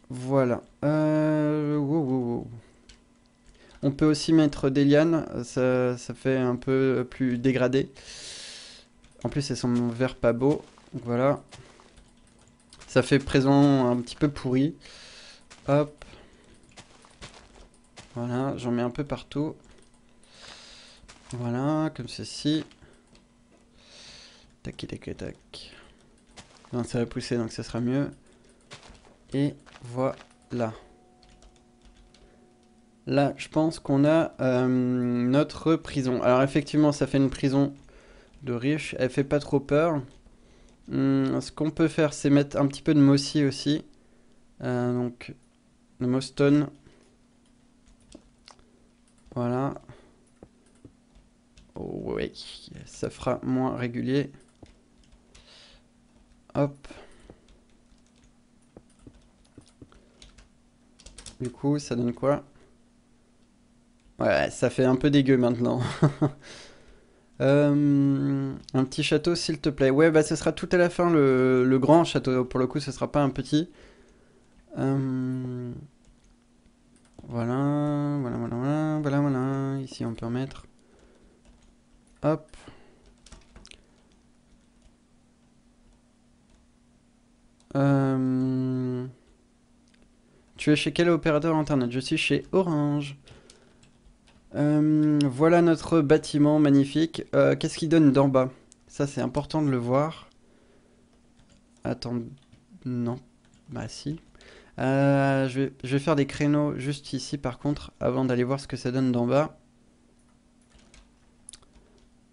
Voilà. Wow, wow, wow. On peut aussi mettre des lianes, ça fait un peu plus dégradé. En plus, elles sont vert pas beau. Donc voilà. Ça fait présent un petit peu pourri. Hop. Voilà, j'en mets un peu partout. Voilà, comme ceci. Tac, tac, tac. Non, ça va pousser, donc ça sera mieux. Et voilà. Là, je pense qu'on a notre prison. Alors effectivement, ça fait une prison de riche. Elle fait pas trop peur. Ce qu'on peut faire, c'est mettre un petit peu de mossy aussi. Donc, le mossstone. Voilà. Oh, ouais, ça fera moins régulier. Hop. Du coup, ça donne quoi? Ouais, ça fait un peu dégueu maintenant. Un petit château, s'il te plaît. Ouais, bah ce sera tout à la fin, le grand château. Pour le coup, ce sera pas un petit. Voilà, voilà, voilà, voilà, voilà, voilà. Ici, on peut en mettre. Hop. Tu es chez quel opérateur internet? Je suis chez Orange. Voilà notre bâtiment magnifique. Qu'est-ce qu'il donne d'en bas? Ça, c'est important de le voir. Attends, non. Bah si. Je vais faire des créneaux juste ici par contre, avant d'aller voir ce que ça donne d'en bas.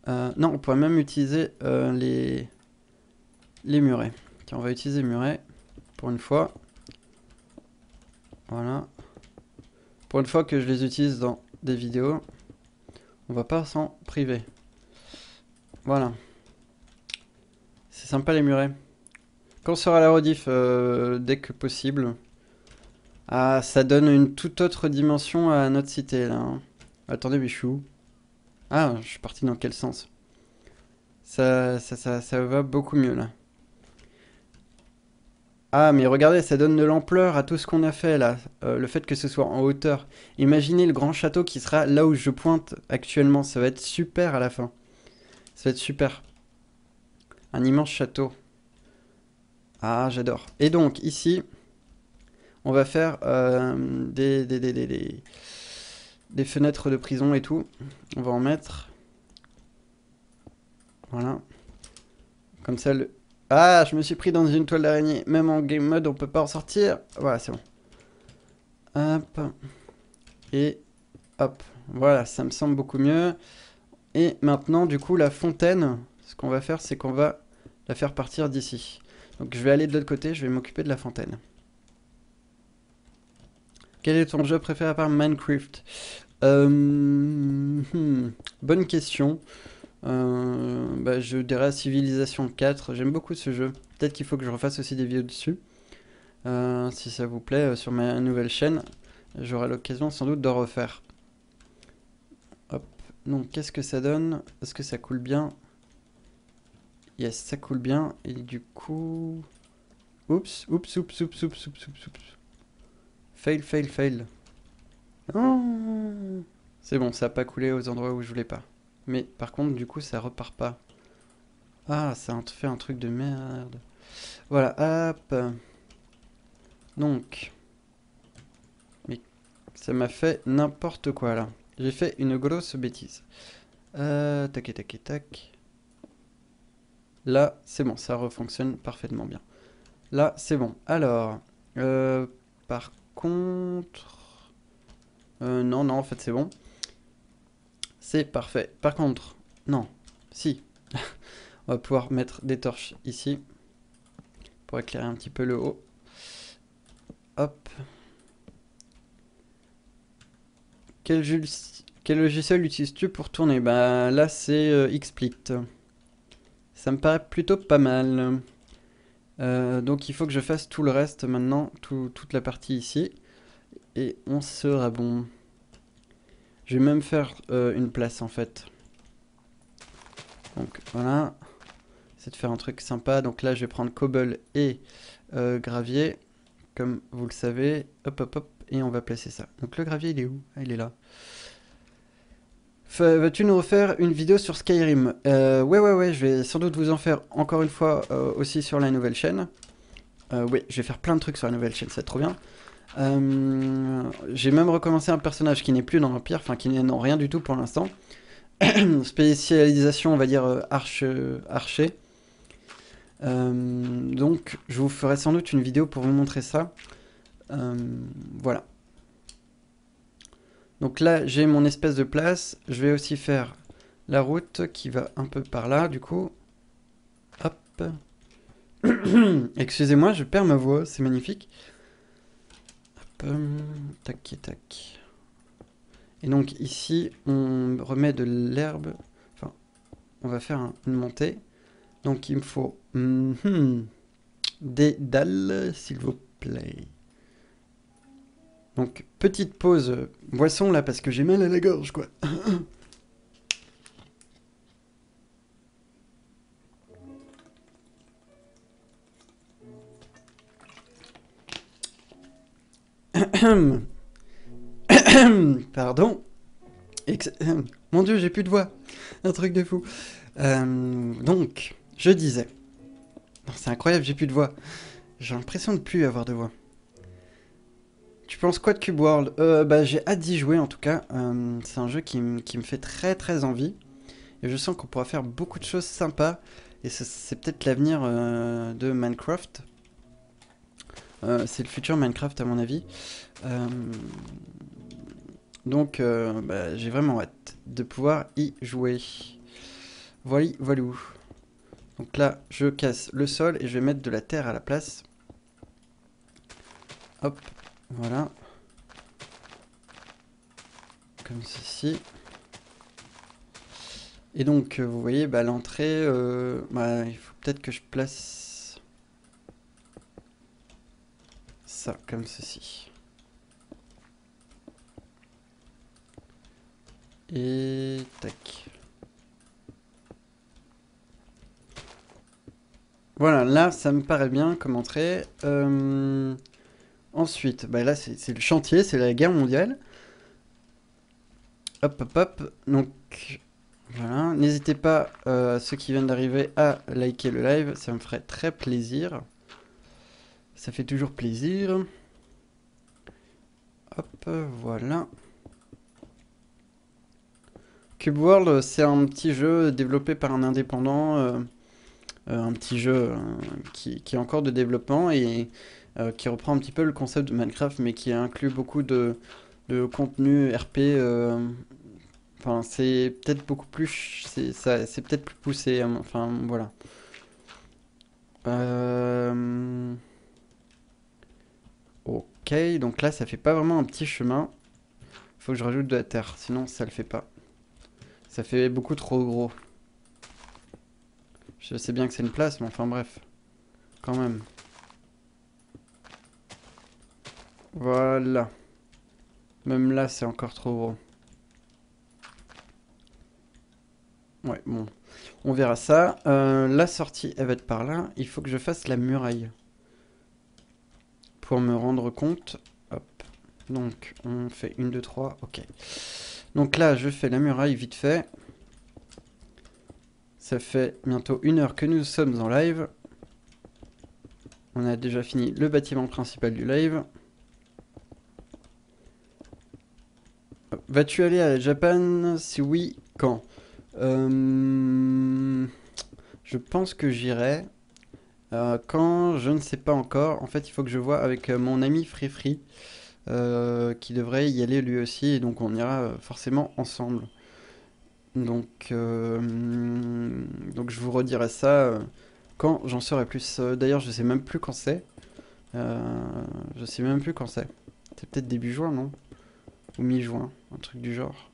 Non, on pourrait même utiliser les murets. Tiens, on va utiliser murets pour une fois. Voilà. Pour une fois que je les utilise dans des vidéos, on va pas s'en priver. Voilà. C'est sympa les murets. Quand sera la rediff dès que possible. Ah, ça donne une toute autre dimension à notre cité là, hein. Attendez, mais je suis où? Ah, je suis parti dans quel sens? Ça va beaucoup mieux là. Ah, mais regardez, ça donne de l'ampleur à tout ce qu'on a fait là. Le fait que ce soit en hauteur. Imaginez le grand château qui sera là où je pointe actuellement. Ça va être super à la fin. Ça va être super. Un immense château. Ah, j'adore. Et donc, ici, on va faire des fenêtres de prison et tout. On va en mettre. Voilà. Comme ça, le... Ah, je me suis pris dans une toile d'araignée. Même en game mode, on peut pas en sortir. Voilà, c'est bon. Hop. Et hop. Voilà, ça me semble beaucoup mieux. Et maintenant, du coup, la fontaine, ce qu'on va faire, c'est qu'on va la faire partir d'ici. Donc je vais aller de l'autre côté, je vais m'occuper de la fontaine. Quel est ton jeu préféré à part Minecraft? Bonne question. Bah, je dirais Civilization 4. J'aime beaucoup ce jeu. Peut-être qu'il faut que je refasse aussi des vidéos dessus. Si ça vous plaît, sur ma nouvelle chaîne, j'aurai l'occasion sans doute de refaire. Hop. Donc, qu'est-ce que ça donne? Est-ce que ça coule bien? Yes, ça coule bien. Et du coup... Oups, oups, oups, oups, oups, oups, oups, oups. Fail, fail, fail. Oh, c'est bon, ça n'a pas coulé aux endroits où je voulais pas. Mais par contre, du coup, ça repart pas. Ah, ça a fait un truc de merde. Voilà, hop. Donc. Mais ça m'a fait n'importe quoi là. J'ai fait une grosse bêtise. Tac, tac, tac. Là, c'est bon, ça refonctionne parfaitement bien. Là, c'est bon. Alors, par contre... non, non, en fait, c'est bon. C'est parfait. Par contre, non, si. On va pouvoir mettre des torches ici pour éclairer un petit peu le haut. Hop. Quel logiciel utilises-tu pour tourner? Bah là, c'est XSplit. Ça me paraît plutôt pas mal. Donc il faut que je fasse tout le reste maintenant, toute la partie ici. Et on sera bon. Je vais même faire une place en fait. Donc voilà. C'est de faire un truc sympa. Donc là je vais prendre cobble et gravier. Comme vous le savez. Hop hop hop. Et on va placer ça. Donc le gravier il est où? Ah, il est là. Vas-tu nous refaire une vidéo sur Skyrim? Ouais, je vais sans doute vous en faire encore une fois aussi sur la nouvelle chaîne. Oui, je vais faire plein de trucs sur la nouvelle chaîne, c'est trop bien. J'ai même recommencé un personnage qui n'est plus dans l'Empire, enfin qui n'est rien du tout pour l'instant. Spécialisation, on va dire, archer. Donc je vous ferai sans doute une vidéo pour vous montrer ça. Voilà. Donc là j'ai mon espèce de place. Je vais aussi faire la route qui va un peu par là, du coup. Hop. Excusez-moi, je perds ma voix, c'est magnifique. Hop, tac et tac. Et donc ici, on remet de l'herbe. Enfin, on va faire une montée. Donc il me faut des dalles, s'il vous plaît. Donc petite pause boisson là parce que j'ai mal à la gorge quoi. Pardon. Mon Dieu, j'ai plus de voix. Un truc de fou. Donc, je disais. C'est incroyable, j'ai plus de voix. J'ai l'impression de plus avoir de voix. Tu penses quoi de Cube World? Bah, j'ai hâte d'y jouer en tout cas. C'est un jeu qui me fait très très envie. Et je sens qu'on pourra faire beaucoup de choses sympas. Et c'est peut-être l'avenir de Minecraft. C'est le futur Minecraft à mon avis. Euh, donc bah, j'ai vraiment hâte de pouvoir y jouer. Voilà, voilou. Donc là, je casse le sol et je vais mettre de la terre à la place. Hop, voilà. Comme ceci. Et donc, vous voyez, bah, l'entrée, bah, il faut peut-être que je place ça, comme ceci. Et tac. Voilà, là, ça me paraît bien comme entrée. Ensuite, bah, là, c'est le chantier, c'est la guerre mondiale. Hop, hop, hop. Donc, voilà. N'hésitez pas, ceux qui viennent d'arriver, à liker le live. Ça me ferait très plaisir. Ça fait toujours plaisir. Hop, voilà. Cube World, c'est un petit jeu développé par un indépendant. Un petit jeu qui est encore de développement et qui reprend un petit peu le concept de Minecraft, mais qui inclut beaucoup de contenu RP. Enfin, c'est peut-être beaucoup plus, c'est peut-être plus poussé. Enfin, voilà. Euh, ok, donc là, ça fait pas vraiment un petit chemin. Faut que je rajoute de la terre, sinon ça le fait pas. Ça fait beaucoup trop gros. Je sais bien que c'est une place, mais enfin bref, quand même. Voilà. Même là, c'est encore trop gros. Ouais, bon. On verra ça. La sortie, elle va être par là. Il faut que je fasse la muraille. Pour me rendre compte. Hop. Donc, on fait 1, 2, 3. Ok. Donc là, je fais la muraille vite fait. Ça fait bientôt 1 heure que nous sommes en live. On a déjà fini le bâtiment principal du live. Vas-tu aller à Japan? Si oui, quand? Je pense que j'irai. Quand, je ne sais pas encore. En fait, il faut que je vois avec mon ami Free qui devrait y aller lui aussi. Et donc, on ira forcément ensemble. Donc, donc je vous redirai ça quand j'en saurai plus. D'ailleurs, je sais même plus quand c'est. Euh, je sais même plus quand c'est. C'est peut-être début juin, non? Ou mi-juin, un truc du genre.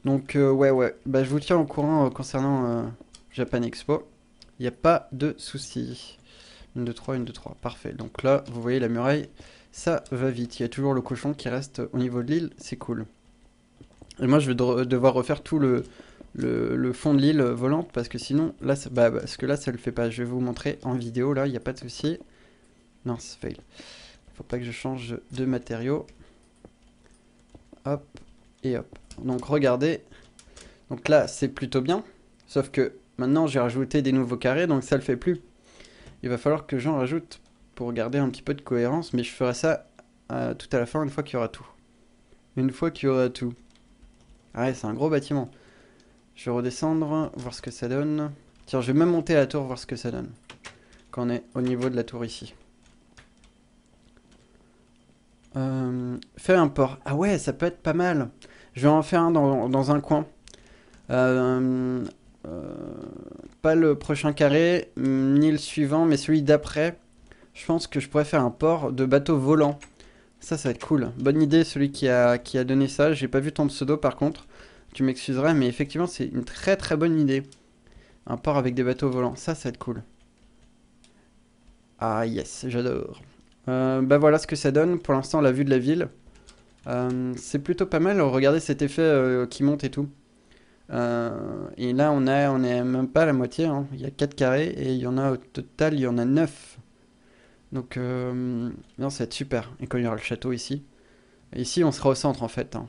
Donc, ouais, ouais. Bah, je vous tiens au courant concernant Japan Expo. Il n'y a pas de souci. 1, 2, 3, 1, 2, 3. Parfait. Donc là, vous voyez la muraille, ça va vite. Il y a toujours le cochon qui reste au niveau de l'île, c'est cool. Et moi, je vais devoir refaire tout le fond de l'île volante parce que sinon, là, parce que là, ça le fait pas. Je vais vous montrer en vidéo, là, il n'y a pas de souci. Non, c'est fail. Faut pas que je change de matériaux. Hop, et hop. Donc, regardez. Donc là, c'est plutôt bien. Sauf que maintenant, j'ai rajouté des nouveaux carrés, donc ça le fait plus. Il va falloir que j'en rajoute pour garder un petit peu de cohérence, mais je ferai ça tout à la fin, une fois qu'il y aura tout. Une fois qu'il y aura tout. Ah ouais, c'est un gros bâtiment. Je vais redescendre, voir ce que ça donne. Tiens, je vais même monter à la tour, voir ce que ça donne. Quand on est au niveau de la tour ici. Faire un port. Ah ouais, ça peut être pas mal. Je vais en faire un dans un coin. Euh, euh, Pas le prochain carré, ni le suivant, mais celui d'après. Je pense que je pourrais faire un port de bateau volant. Ça va être cool. Bonne idée, celui qui a donné ça. J'ai pas vu ton pseudo par contre. Tu m'excuseras, mais effectivement, c'est une très très bonne idée. Un port avec des bateaux volants. Ça va être cool. Ah yes, j'adore. Bah voilà ce que ça donne. Pour l'instant, la vue de la ville. C'est plutôt pas mal. Regardez cet effet qui monte et tout. Et là, on est même pas à la moitié, hein. Il y a 4 carrés et il y en a au total, il y en a 9. Donc, non, ça va être super. Et quand il y aura le château ici. Et ici, on sera au centre en fait, hein.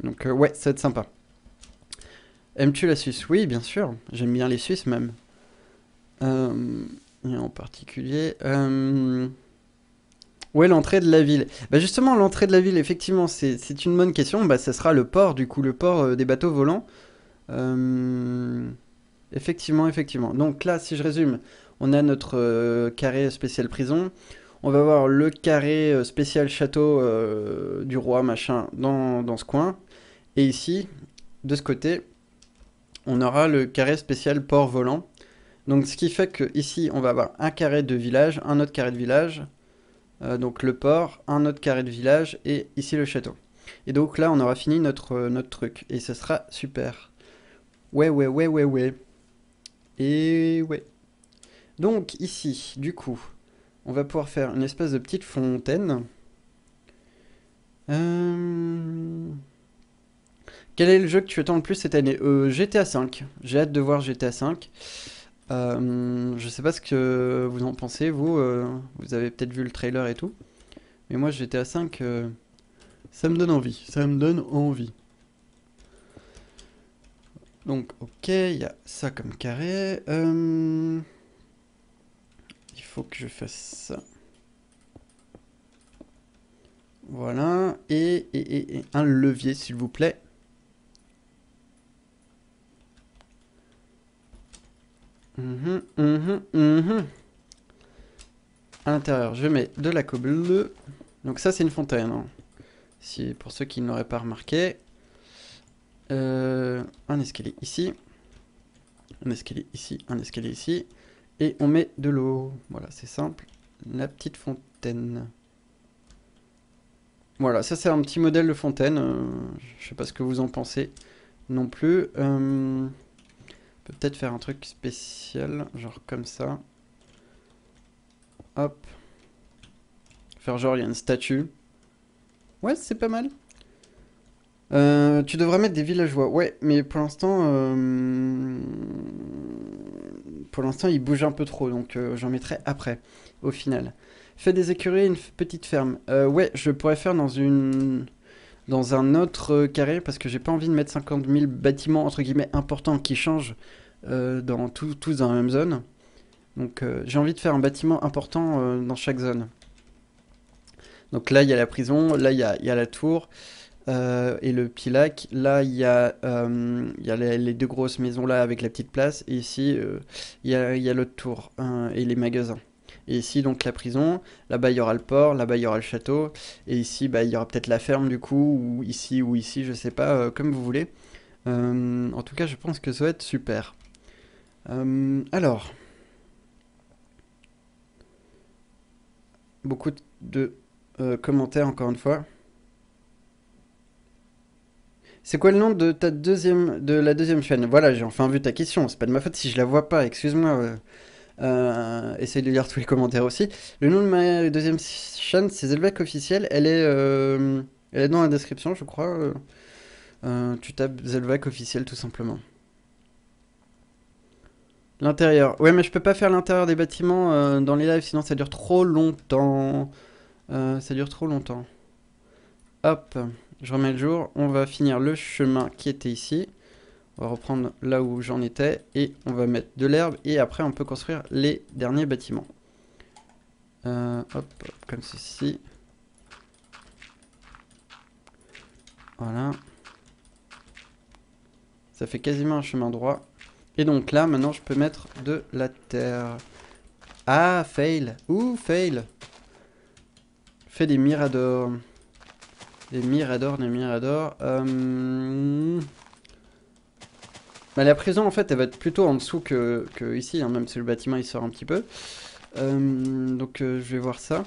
Donc, ouais, ça va être sympa. Aimes-tu la Suisse? Oui, bien sûr. J'aime bien les Suisses même. Euh, et en particulier. Où est l'entrée de la ville? Bah justement, l'entrée de la ville, effectivement, c'est une bonne question. Bah, ça sera le port, du coup, le port des bateaux volants. Euh, Effectivement, effectivement. Donc là, si je résume, on a notre carré spécial prison. On va avoir le carré spécial château du roi, machin, dans ce coin. Et ici, de ce côté, on aura le carré spécial port volant. Donc ce qui fait que ici, on va avoir un carré de village, un autre carré de village, donc le port, un autre carré de village, et ici le château. Et donc là, on aura fini notre truc. Et ce sera super. Ouais, ouais, ouais, ouais, ouais. Et ouais. Donc ici, du coup, on va pouvoir faire une espèce de petite fontaine. Euh, Quel est le jeu que tu attends le plus cette année? GTA V. J'ai hâte de voir GTA V. Je sais pas ce que vous en pensez, vous. Vous avez peut-être vu le trailer et tout. Mais moi, GTA V, ça me donne envie. Ça me donne envie. Donc, ok, il y a ça comme carré. Il faut que je fasse ça. Voilà. Et un levier, s'il vous plaît. Mhm, mhm, mhm. À l'intérieur, je mets de la colle. Donc ça, c'est une fontaine, hein. Si, pour ceux qui ne l'auraient pas remarqué. Un escalier ici. Un escalier ici. Un escalier ici. Et on met de l'eau. Voilà, c'est simple. La petite fontaine. Voilà, ça c'est un petit modèle de fontaine. Je sais pas ce que vous en pensez non plus. On peut peut-être faire un truc spécial, genre comme ça. Hop. Faire genre il y a une statue. Ouais, c'est pas mal. Tu devrais mettre des villageois. Ouais, mais pour l'instant, il bouge un peu trop, donc j'en mettrai après, au final. Fais des écuries, une petite ferme. Ouais, je pourrais faire dans un autre carré parce que j'ai pas envie de mettre 50 000 bâtiments entre guillemets importants qui changent tous dans la même zone. Donc j'ai envie de faire un bâtiment important dans chaque zone. Donc là, il y a la prison, là, il y a la tour. Et le petit lac, là il y a les deux grosses maisons là avec la petite place, et ici il y a l'autre tour hein, et les magasins. Et ici donc la prison, là-bas il y aura le port, là-bas il y aura le château, et ici bah, il y aura peut-être la ferme du coup, ou ici, je sais pas, comme vous voulez. En tout cas je pense que ça va être super. Alors, beaucoup de commentaires encore une fois. C'est quoi le nom de de la deuxième chaîne? Voilà, j'ai enfin vu ta question. C'est pas de ma faute si je la vois pas. Excuse-moi. Essaye de lire tous les commentaires aussi. Le nom de ma deuxième chaîne, c'est Zelvec officiel. Elle est dans la description, je crois. Tu tapes Zelvec officiel tout simplement. L'intérieur. Ouais, mais je peux pas faire l'intérieur des bâtiments dans les lives, sinon ça dure trop longtemps. Ça dure trop longtemps. Hop, je remets le jour. On va finir le chemin qui était ici. On va reprendre là où j'en étais et on va mettre de l'herbe et après on peut construire les derniers bâtiments. Hop, comme ceci. Voilà. Ça fait quasiment un chemin droit. Et donc là, maintenant, je peux mettre de la terre. Ah, fail. Ouh, fail. Fais des miradors. Des miradors, des miradors. Bah, la prison, en fait, elle va être plutôt en dessous que ici, hein, même si le bâtiment il sort un petit peu. Donc, je vais voir ça.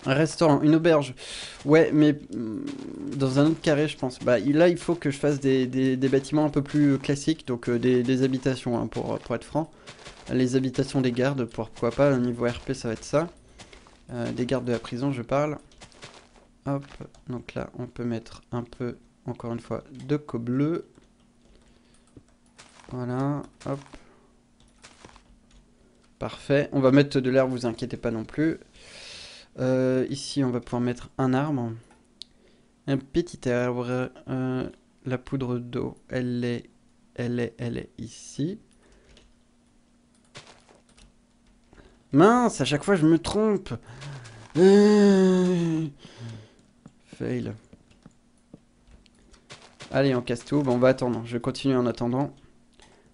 Un restaurant, une auberge. Ouais, mais dans un autre carré, je pense. Bah, là, il faut que je fasse des bâtiments un peu plus classiques, donc des habitations, hein, pour être franc. Les habitations des gardes, pourquoi pas, au niveau RP, ça va être ça. Des gardes de la prison, je parle. Hop, donc là, on peut mettre un peu, encore une fois, de co-bleu. Voilà, hop. Parfait. On va mettre de l'air, vous inquiétez pas non plus. Ici, on va pouvoir mettre un arbre. Un petit arbre. La poudre d'eau, elle est ici. Mince, à chaque fois je me trompe. Fail. Allez, on casse tout. Bon, on va attendre. Je vais continuer en attendant.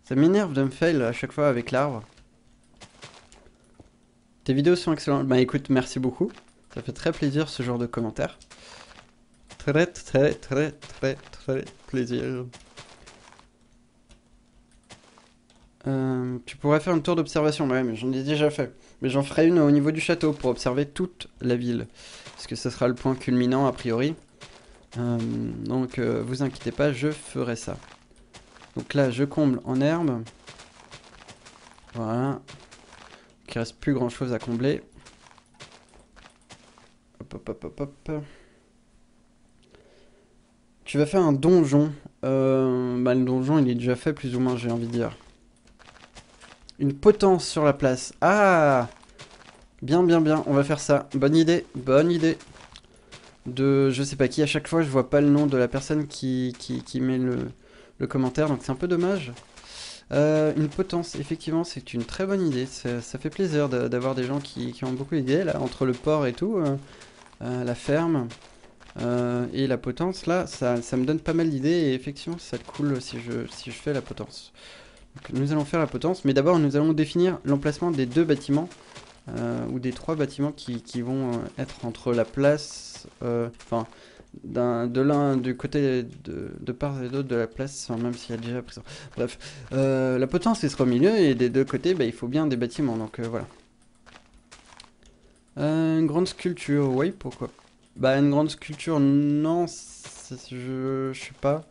Ça m'énerve de me fail à chaque fois avec l'arbre. Tes vidéos sont excellentes. Bah écoute, merci beaucoup. Ça fait très plaisir ce genre de commentaires. Très, très, très, très, très plaisir. Tu pourrais faire une tour d'observation. Ouais, mais j'en ai déjà fait. Mais j'en ferai une au niveau du château pour observer toute la ville. Parce que ce sera le point culminant a priori. Donc vous inquiétez pas, je ferai ça. Donc là, je comble en herbe. Voilà. Il reste plus grand chose à combler. Hop, hop, hop, hop, hop. Tu vas faire un donjon. Bah, le donjon, il est déjà fait plus ou moins, j'ai envie de dire. Une potence sur la place. Ah! Bien, bien, bien. On va faire ça. Bonne idée. Bonne idée. De je sais pas qui. À chaque fois, je vois pas le nom de la personne qui met le commentaire. Donc c'est un peu dommage. Une potence, effectivement, c'est une très bonne idée. Ça fait plaisir d'avoir des gens qui ont beaucoup d'idées, là, entre le port et tout, la ferme et la potence. Là, ça me donne pas mal d'idées et effectivement, ça va être cool si je fais la potence. Donc, nous allons faire la potence, mais d'abord, nous allons définir l'emplacement des deux bâtiments ou des trois bâtiments qui vont être entre la place, enfin, de l'un du côté de part et d'autre de la place, enfin, même s'il y a déjà prison. Bref, la potence elle sera au milieu et des deux côtés, bah, il faut bien des bâtiments, donc voilà. Une grande sculpture, oui, pourquoi? Bah, une grande sculpture, non, je sais pas.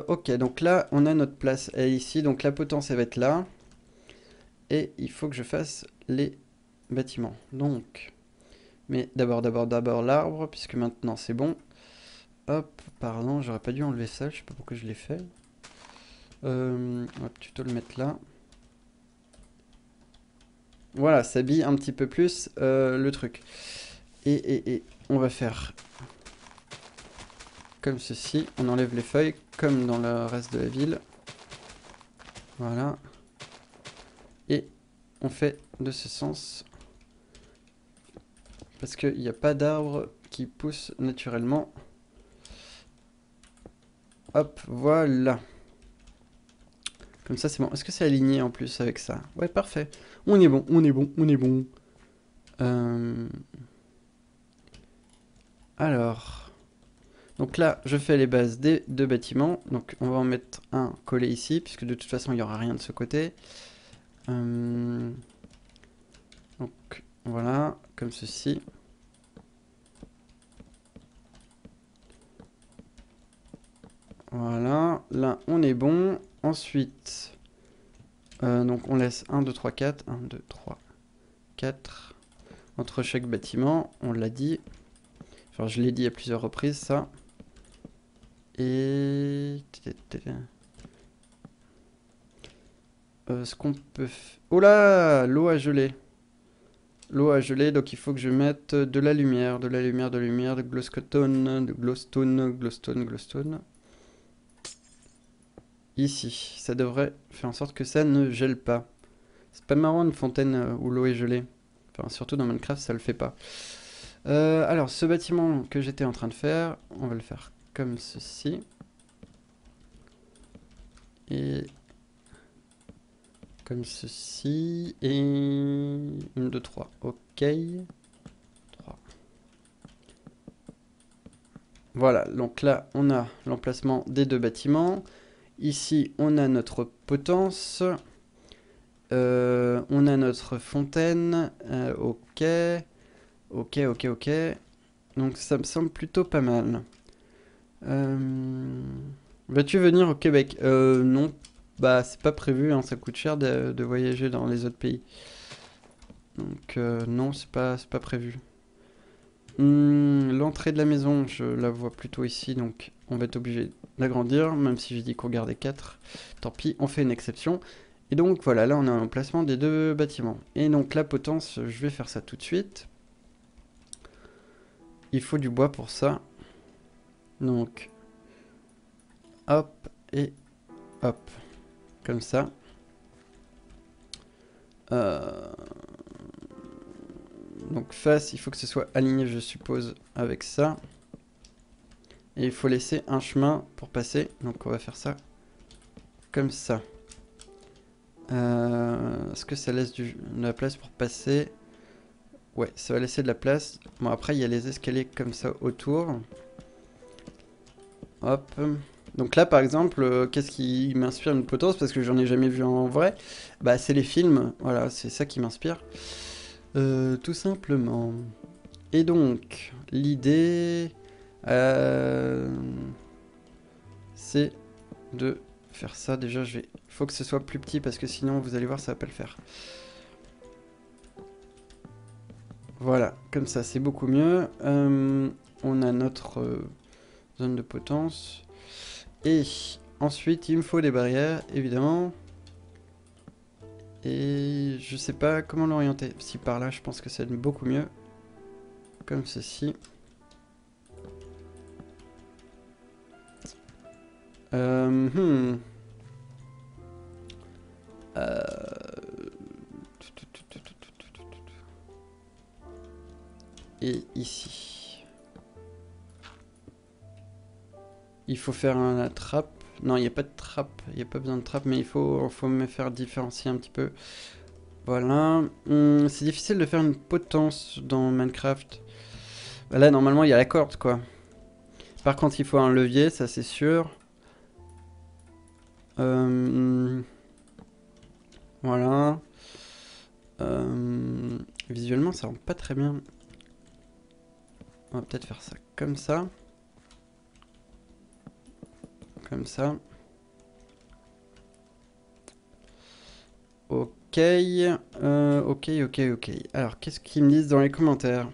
Ok, donc là, on a notre place, elle est ici, donc la potence, elle va être là. Et il faut que je fasse les bâtiments. Donc, mais d'abord l'arbre, puisque maintenant c'est bon. Hop, pardon, j'aurais pas dû enlever ça, je sais pas pourquoi je l'ai fait. On va plutôt le mettre là. Voilà, ça habille un petit peu plus le truc. Et on va faire comme ceci. On enlève les feuilles, comme dans le reste de la ville. Voilà. Et on fait de ce sens. Parce qu'il n'y a pas d'arbre qui pousse naturellement. Hop, voilà. Comme ça, c'est bon. Est-ce que c'est aligné en plus avec ça? Ouais, parfait. On est bon, on est bon, on est bon. Euh, Alors, donc là, je fais les bases des deux bâtiments. Donc, on va en mettre un collé ici, puisque de toute façon, il n'y aura rien de ce côté. Donc, voilà, comme ceci. Voilà, là, on est bon. Ensuite, donc on laisse 1, 2, 3, 4. 1, 2, 3, 4. Entre chaque bâtiment, on l'a dit. Enfin, je l'ai dit à plusieurs reprises, ça. Et... ce qu'on peut... Oh là! L'eau a gelé. L'eau a gelé, donc il faut que je mette de la lumière, de la lumière, de la lumière, de glowstone, de glowstone, glowstone, glowstone. Ici, ça devrait faire en sorte que ça ne gèle pas. C'est pas marrant une fontaine où l'eau est gelée. Enfin, surtout dans Minecraft, ça le fait pas. Alors, ce bâtiment que j'étais en train de faire, on va le faire comme ceci. Et comme ceci. Et 1, 2, 3. Ok. 3. Voilà, donc là, on a l'emplacement des deux bâtiments. Ici, on a notre potence. On a notre fontaine. Ok. Ok, ok, ok. Donc ça me semble plutôt pas mal. Vas-tu venir au Québec? Non. Bah, c'est pas prévu, hein, ça coûte cher de voyager dans les autres pays. Donc, non, c'est pas prévu. L'entrée de la maison, je la vois plutôt ici, donc on va être obligé d'agrandir, même si j'ai dit qu'on gardait 4. Tant pis, on fait une exception. Et donc voilà, là on a un emplacement des deux bâtiments. Et donc la potence, je vais faire ça tout de suite. Il faut du bois pour ça. Donc, hop et hop, comme ça. Euh, Donc face, il faut que ce soit aligné, je suppose, avec ça. Et il faut laisser un chemin pour passer. Donc on va faire ça comme ça. Est-ce que ça laisse de la place pour passer? Ouais, ça va laisser de la place. Bon, après, il y a les escaliers comme ça autour. Hop. Donc là, par exemple, qu'est-ce qui m'inspire une potence? Parce que j'en ai jamais vu en vrai. Bah, c'est les films. Voilà, c'est ça qui m'inspire. Tout simplement. Et donc, l'idée, c'est de faire ça. Déjà, il faut que ce soit plus petit parce que sinon, vous allez voir, ça va pas le faire. Voilà, comme ça, c'est beaucoup mieux. On a notre zone de potence. Et ensuite, il me faut des barrières, évidemment. Et je sais pas comment l'orienter. Si par là, je pense que c'est beaucoup mieux. Comme ceci. Euh, hmm. Euh, Et ici. Il faut faire un trappe. Non, il n'y a pas de trappe. Il n'y a pas besoin de trappe, mais faut me faire différencier un petit peu. Voilà. C'est difficile de faire une potence dans Minecraft. Bah là, normalement, il y a la corde, quoi. Par contre, il faut un levier, ça c'est sûr. Voilà. Visuellement, ça rend pas très bien. On va peut-être faire ça comme ça. Comme ça. Ok. Ok, ok, ok. Alors, qu'est-ce qu'ils me disent dans les commentaires?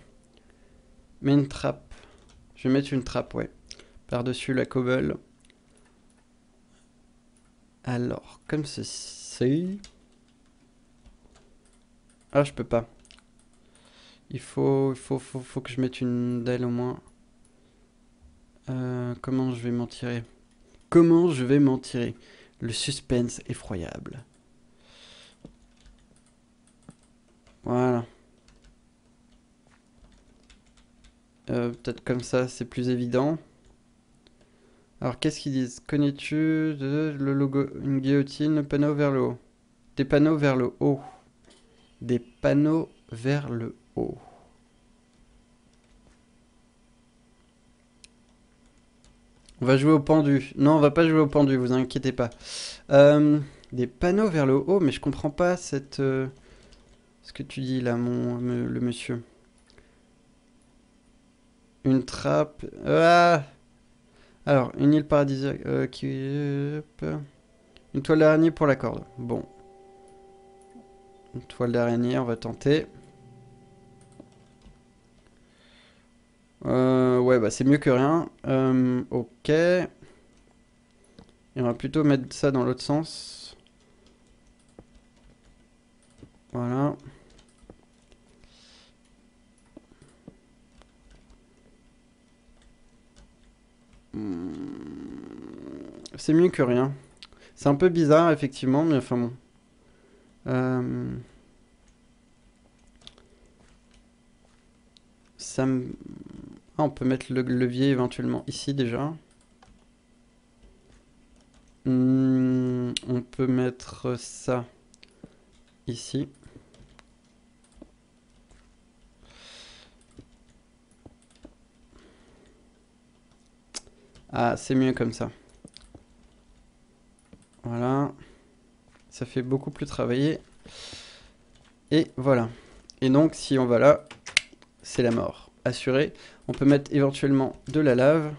Mets une trappe. Je vais mettre une trappe, ouais. Par-dessus la cobble. Alors, comme ceci. Ah, je peux pas. Faut que je mette une dalle au moins. Comment je vais m'en tirer? Comment je vais m'en tirer? Le suspense effroyable. Voilà. Peut-être comme ça, c'est plus évident. Alors, qu'est-ce qu'ils disent? Connais-tu le logo, une guillotine, le panneau vers le haut? Des panneaux vers le haut. Des panneaux vers le haut. On va jouer au pendu. Non, on va pas jouer au pendu, vous inquiétez pas. Euh, des panneaux vers le haut, mais je comprends pas ce que tu dis là, le monsieur. Une trappe. Ah. Alors, une île paradisiaque une toile d'araignée pour la corde. Bon. Une toile d'araignée, on va tenter. Ouais, bah c'est mieux que rien. Ok. Et on va plutôt mettre ça dans l'autre sens. Voilà. C'est mieux que rien. C'est un peu bizarre, effectivement, mais enfin bon. Euh, ça me... Ah, on peut mettre le levier éventuellement ici déjà. On peut mettre ça ici. Ah, c'est mieux comme ça. Ça fait beaucoup plus travailler. Et voilà. Et donc, si on va là, c'est la mort. Assuré. On peut mettre éventuellement de la lave.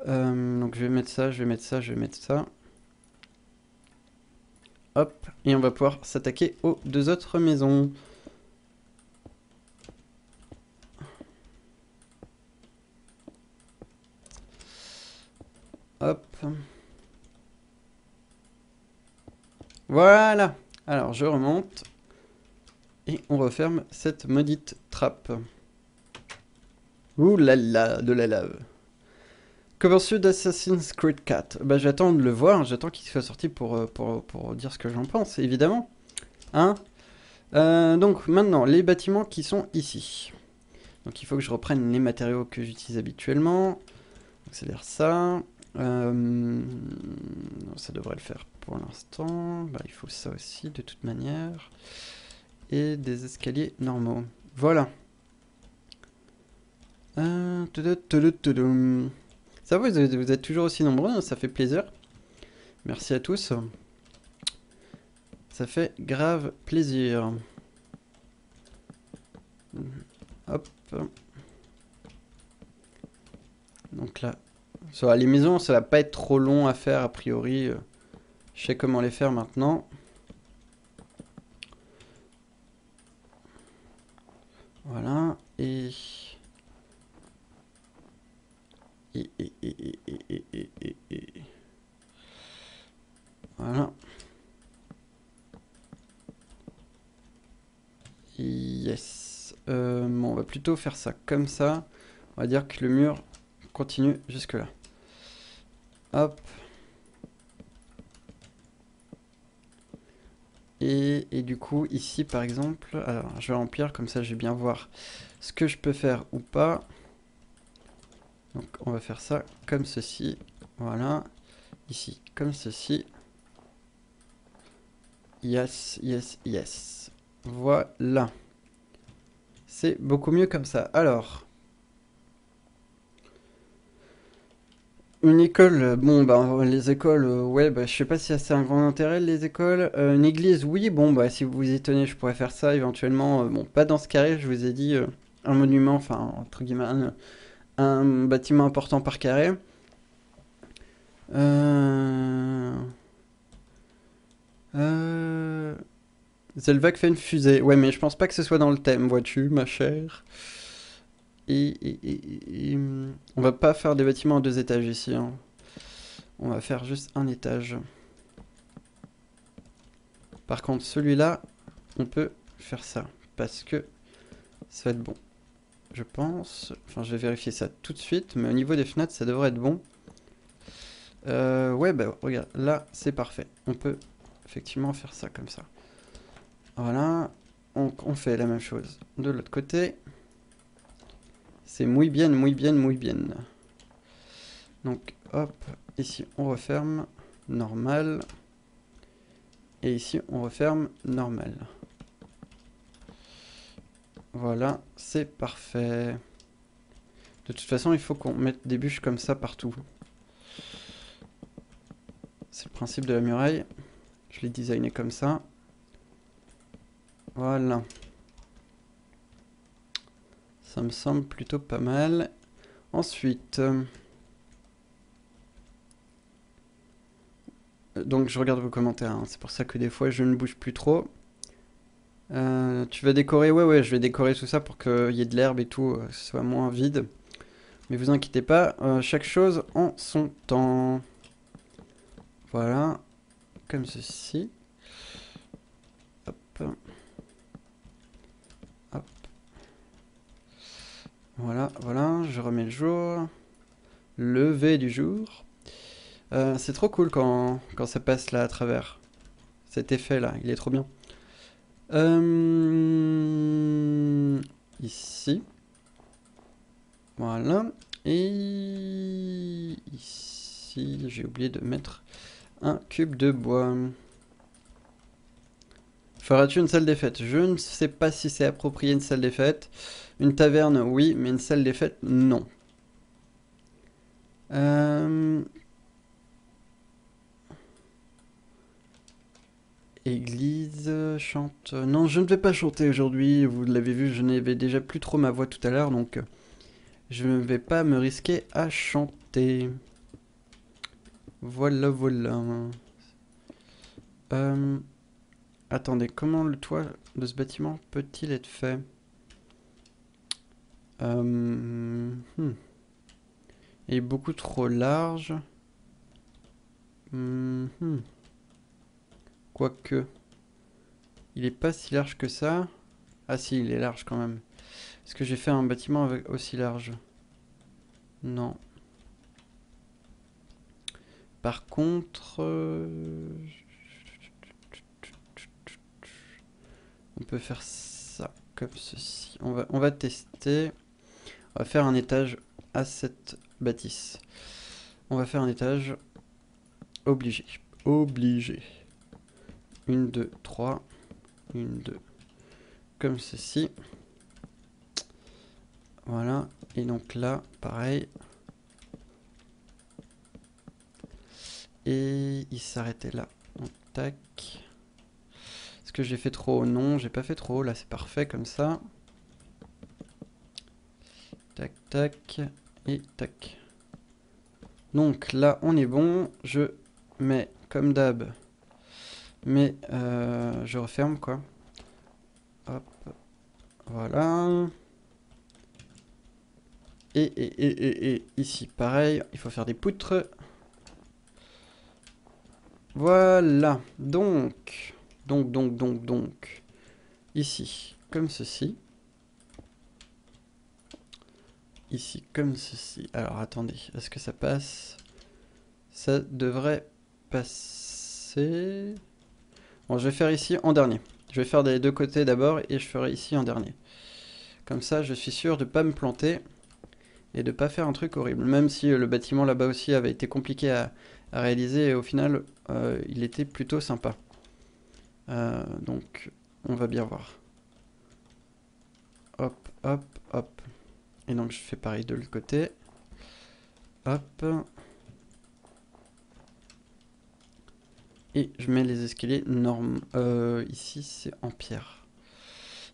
Donc je vais mettre ça, je vais mettre ça, je vais mettre ça. Hop. Et on va pouvoir s'attaquer aux 2 autres maisons. Hop. Voilà. Alors je remonte. Et on referme cette maudite trappe. Ouh là là, de la lave. Cover sud d'Assassin's Creed 4. Bah j'attends de le voir, j'attends qu'il soit sorti pour dire ce que j'en pense, évidemment. Hein donc maintenant, les bâtiments qui sont ici. Donc il faut que je reprenne les matériaux que j'utilise habituellement. C'est-à-dire ça. Ça devrait le faire pour l'instant. Bah, il faut ça aussi, de toute manière. Et des escaliers normaux. Voilà. Ça va, vous êtes toujours aussi nombreux, ça fait plaisir. Merci à tous. Ça fait grave plaisir. Hop. Donc là, ça va, les maisons, ça va pas être trop long à faire a priori. Je sais comment les faire maintenant. Voilà. Et voilà. Yes. Bon, on va plutôt faire ça comme ça. On va dire que le mur continue jusque là. Hop. Et du coup, ici par exemple, alors je vais remplir comme ça, je vais bien voir ce que je peux faire ou pas. Donc on va faire ça comme ceci. Voilà. Ici, comme ceci. Yes, yes, yes. Voilà. C'est beaucoup mieux comme ça. Alors. Une école, bon bah les écoles, ouais bah je sais pas si c'est un grand intérêt les écoles. Une église, oui, bon bah si vous vous y tenez je pourrais faire ça éventuellement. Bon pas dans ce carré, je vous ai dit un monument, enfin entre guillemets un bâtiment important par carré. Euh... Zelvac fait une fusée. Ouais mais je pense pas que ce soit dans le thème, vois-tu ma chère. On va pas faire des bâtiments à 2 étages ici, hein. On va faire juste un étage. Par contre, celui-là, on peut faire ça. Parce que ça va être bon. Je pense. Enfin, je vais vérifier ça tout de suite. Mais au niveau des fenêtres, ça devrait être bon. Ouais, bah regarde. Là, c'est parfait. On peut effectivement faire ça comme ça. Voilà. On fait la même chose de l'autre côté. C'est muy bien, muy bien, muy bien. Donc, hop. Ici, on referme. Normal. Et ici, on referme. Normal. Voilà, c'est parfait. De toute façon, il faut qu'on mette des bûches comme ça partout. C'est le principe de la muraille. Je l'ai designé comme ça. Voilà. Ça me semble plutôt pas mal. Ensuite... donc je regarde vos commentaires, hein. C'est pour ça que des fois je ne bouge plus trop. Tu vas décorer? Ouais, je vais décorer tout ça pour qu'il y ait de l'herbe et tout, que ce soit moins vide. Mais vous inquiétez pas, chaque chose en son temps. Voilà, comme ceci. Hop. Hop. Voilà, voilà, je remets le jour. Lever du jour. C'est trop cool quand ça passe là à travers. Cet effet là, il est trop bien. Ici. Voilà. Et ici, j'ai oublié de mettre un cube de bois. Feras-tu une salle des fêtes? Je ne sais pas si c'est approprié une salle des fêtes. Une taverne, oui, mais une salle des fêtes, non. Église, chante. Non, je ne vais pas chanter aujourd'hui. Vous l'avez vu, je n'avais déjà plus trop ma voix tout à l'heure, donc je ne vais pas me risquer à chanter. Voilà, voilà. Attendez, comment le toit de ce bâtiment peut-il être fait? Il est beaucoup trop large. Quoique, il est pas si large que ça. Ah si, il est large quand même. Est-ce que j'ai fait un bâtiment aussi large? Non. Par contre, on peut faire ça comme ceci. On va tester. On va faire un étage à cette bâtisse. On va faire un étage obligé. Obligé. 1, 2, 3. 1, 2. Comme ceci. Voilà. Et donc là, pareil. Et il s'arrêtait là. Donc, tac. Est-ce que j'ai fait trop haut? Non, j'ai pas fait trop haut. Là, c'est parfait comme ça. Tac, tac. Et tac. Donc là, on est bon. Je mets comme d'hab. Mais je referme quoi. Hop. Voilà. Et ici, pareil. Il faut faire des poutres. Voilà. Donc. Ici, comme ceci. Ici, comme ceci. Alors, attendez. Est-ce que ça passe? Ça devrait passer. Bon, je vais faire ici en dernier. Je vais faire des deux côtés d'abord et je ferai ici en dernier. Comme ça, je suis sûr de ne pas me planter et de ne pas faire un truc horrible. Même si le bâtiment là-bas aussi avait été compliqué à réaliser et au final, il était plutôt sympa. Donc, on va bien voir. Hop, hop, hop. Et donc, je fais pareil de l'autre côté. Hop. Et je mets les escaliers normes. Ici, c'est en pierre.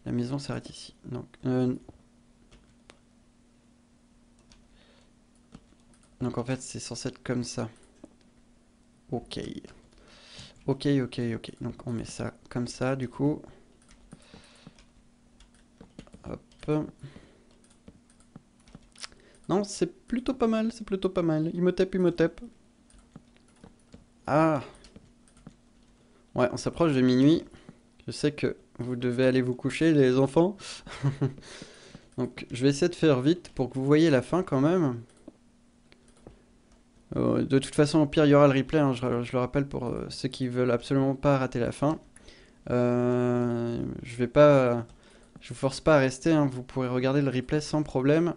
La maison s'arrête ici. Donc en fait, c'est censé être comme ça. Ok. Ok. Donc on met ça comme ça, du coup. Hop. Non, c'est plutôt pas mal, c'est plutôt pas mal. Il me tape. Ah. Ouais, on s'approche de minuit. Je sais que vous devez aller vous coucher, les enfants. Donc je vais essayer de faire vite pour que vous voyez la fin quand même. De toute façon, au pire, il y aura le replay, hein, je le rappelle pour ceux qui veulent absolument pas rater la fin. Je vais pas, je vous force pas à rester, hein, vous pourrez regarder le replay sans problème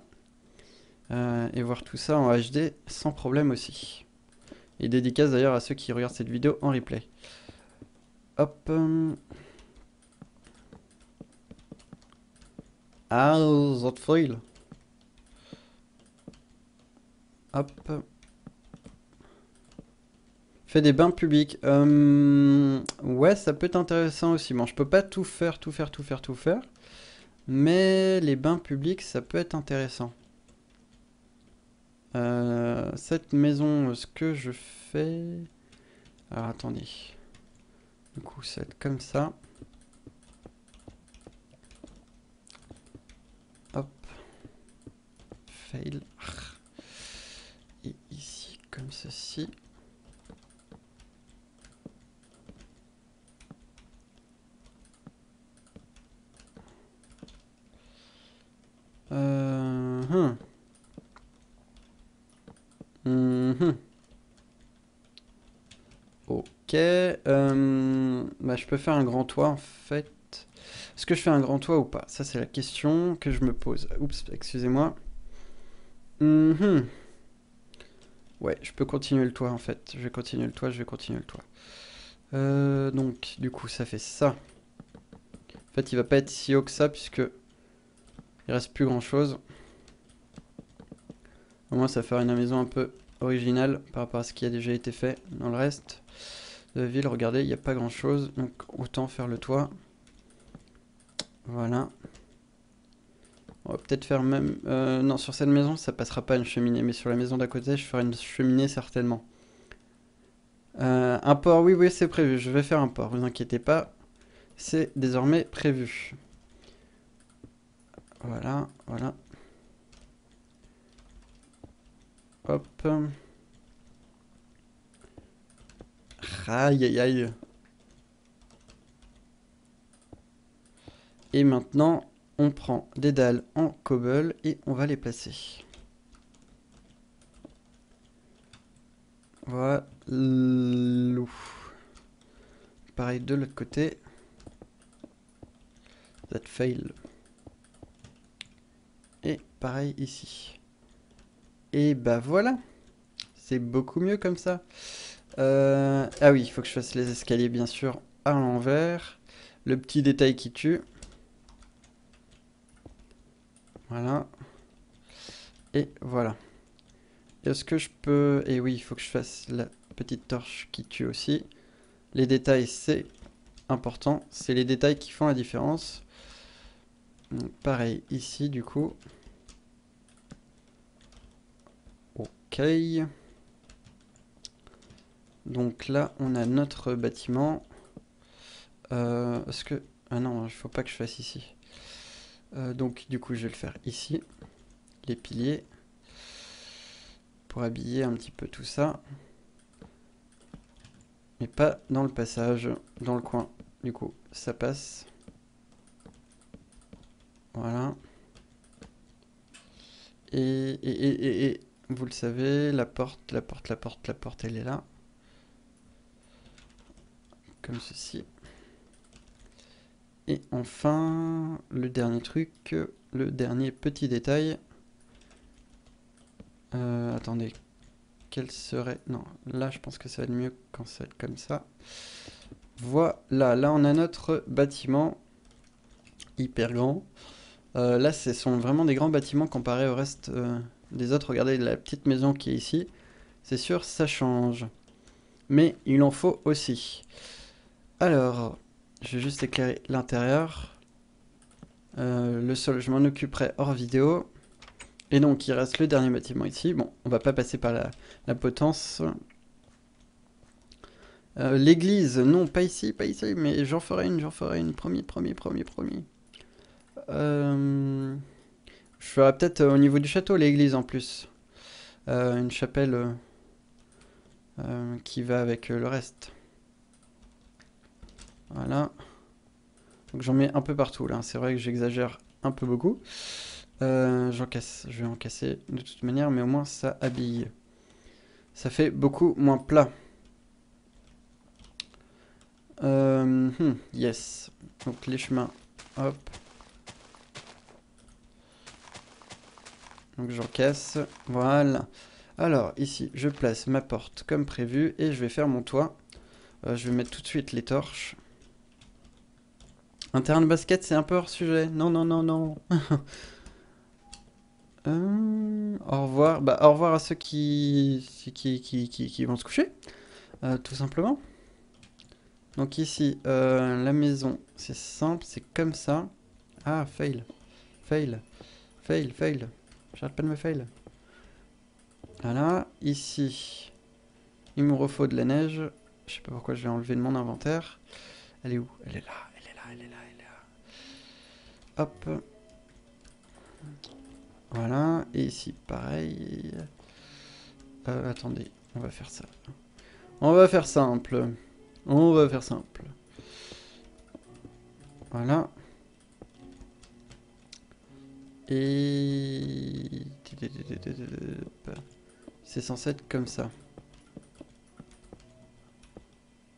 et voir tout ça en HD sans problème aussi. Et dédicace d'ailleurs à ceux qui regardent cette vidéo en replay. Hop. Ah, that foil. Hop. Fait des bains publics. Ouais, ça peut être intéressant aussi. Bon, je peux pas tout faire. Mais les bains publics, ça peut être intéressant. Cette maison, ce que je fais... Alors, attendez. Du coup, ça va être comme ça. Hop. Fail. Et ici, comme ceci. Ok. Bah, je peux faire un grand toit en fait. Est-ce que je fais un grand toit ou pas? Ça, c'est la question que je me pose. Oups, excusez-moi. Ouais, je peux continuer le toit en fait. Je vais continuer le toit. Donc, du coup, ça fait ça. En fait, il va pas être si haut que ça puisque il reste plus grand chose. Au moins, ça fera une maison un peu originale par rapport à ce qui a déjà été fait dans le reste de la ville. Regardez, il n'y a pas grand chose, donc autant faire le toit. Voilà. On va peut-être faire même... non, sur cette maison, ça passera pas une cheminée, mais sur la maison d'à côté, je ferai une cheminée certainement. Un port, oui, oui, c'est prévu. Je vais faire un port, vous inquiétez pas. C'est désormais prévu. Voilà, voilà. Hop. Aïe, aïe, aïe. Et maintenant, on prend des dalles en cobble et on va les placer. Voilà. Pareil de l'autre côté. That fail. Et pareil ici. Et bah voilà. C'est beaucoup mieux comme ça. Ah oui, il faut que je fasse les escaliers bien sûr à l'envers. Le petit détail qui tue. Voilà. Et voilà. Est-ce que je peux... Et oui, il faut que je fasse la petite torche qui tue aussi. Les détails, c'est important. C'est les détails qui font la différence. Donc, pareil, ici, du coup. Ok. Donc là, on a notre bâtiment. Est-ce que... Ah non, il faut pas que je fasse ici. Donc, du coup, je vais le faire ici. Les piliers. Pour habiller un petit peu tout ça. Mais pas dans le passage, dans le coin. Du coup, ça passe. Voilà. Et vous le savez, la porte, elle est là. Comme ceci. Et enfin, le dernier truc, le dernier petit détail. Attendez, quel serait... Non, là je pense que ça va être mieux quand ça va être comme ça. Voilà, là on a notre bâtiment. Hyper grand. Là, ce sont vraiment des grands bâtiments comparés au reste des autres. Regardez la petite maison qui est ici. C'est sûr, ça change. Mais il en faut aussi. Alors, je vais juste éclairer l'intérieur. Le sol, je m'en occuperai hors vidéo. Et donc, il reste le dernier bâtiment ici. Bon, on va pas passer par la potence. L'église, non, pas ici, mais j'en ferai une. Promis. Je ferai peut-être au niveau du château l'église en plus. Une chapelle qui va avec le reste. Voilà. Donc j'en mets un peu partout là. C'est vrai que j'exagère un peu beaucoup. J'en casse. Je vais en casser de toute manière, mais au moins ça habille. Ça fait beaucoup moins plat. Yes. Donc les chemins. Hop. Donc j'en casse. Voilà. Alors ici, je place ma porte comme prévu et je vais faire mon toit. Je vais mettre tout de suite les torches. Un terrain de basket, c'est un peu hors sujet. Non, non, non, non. Au revoir. Bah, au revoir à ceux qui vont se coucher. Tout simplement. Donc ici, la maison, c'est simple, c'est comme ça. Ah, fail. Fail. Fail, fail. J'arrête pas de me fail. Voilà. Ici, il me refaut de la neige. Je sais pas pourquoi je vais enlever de mon inventaire. Elle est où? Elle est là, elle est là, elle est là, elle est là. Hop. Voilà. Et ici, pareil. Attendez, on va faire ça. On va faire simple. On va faire simple. Voilà. Et... C'est censé être comme ça.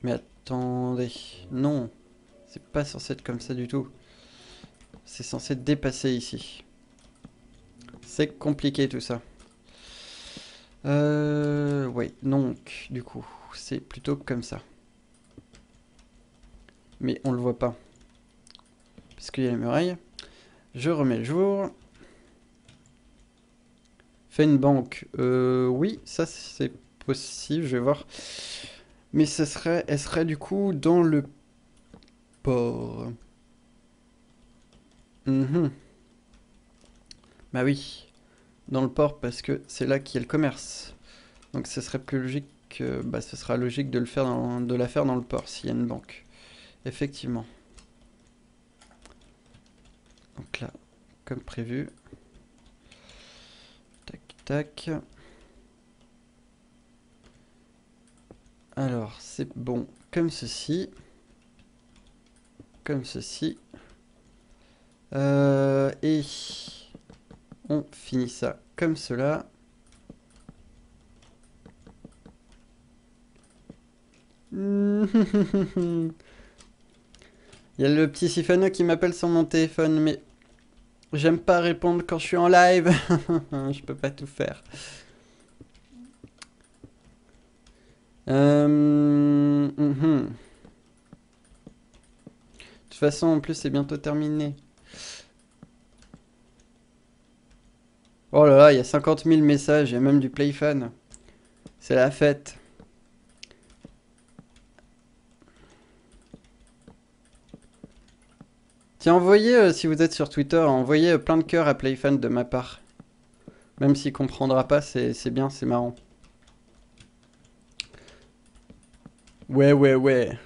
Mais attendez. Non. C'est pas censé être comme ça du tout. C'est censé dépasser ici. C'est compliqué tout ça. Ouais, donc, du coup, c'est plutôt comme ça. Mais on le voit pas. Parce qu'il y a les murailles. Je remets le jour. Fait une banque. Oui, ça c'est possible. Je vais voir. Mais elle serait du coup dans le port. Mhm. Bah oui, dans le port parce que c'est là qu'il y a le commerce. Donc ce serait plus logique bah ce sera logique de de la faire dans le port s'il y a une banque. Effectivement. Donc là, comme prévu. Tac, tac. Alors, c'est bon comme ceci. Comme ceci. Et on finit ça comme cela. Il y a le petit Sifano qui m'appelle sur mon téléphone, mais j'aime pas répondre quand je suis en live. Je peux pas tout faire. De toute façon, en plus, c'est bientôt terminé. Oh là là, il y a 50 000 messages, il y a même du Playfan. C'est la fête. Tiens, envoyez, si vous êtes sur Twitter, envoyez plein de cœurs à Playfan de ma part. Même s'il comprendra pas, c'est bien, c'est marrant. Ouais, ouais, ouais.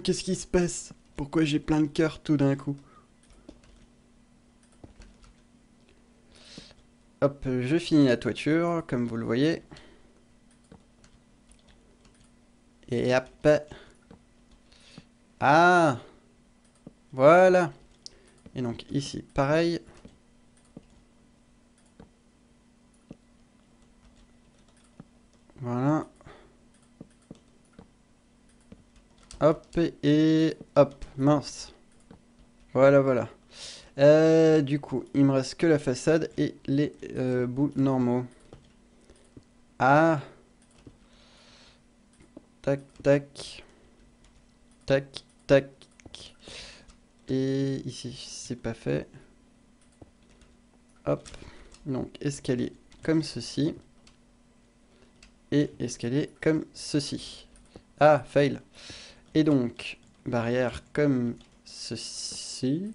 Qu'est-ce qui se passe? Pourquoi j'ai plein de cœurs tout d'un coup? Hop, je finis la toiture, comme vous le voyez. Et hop. Ah, voilà. Et donc ici, pareil. Voilà. Hop, et hop, mince. Voilà, voilà. Du coup, il me reste que la façade et les bouts normaux. Ah, tac, tac, tac, tac. Et ici, c'est pas fait. Hop, donc escalier comme ceci. Et escalier comme ceci. Ah, fail. Et donc, barrière comme ceci.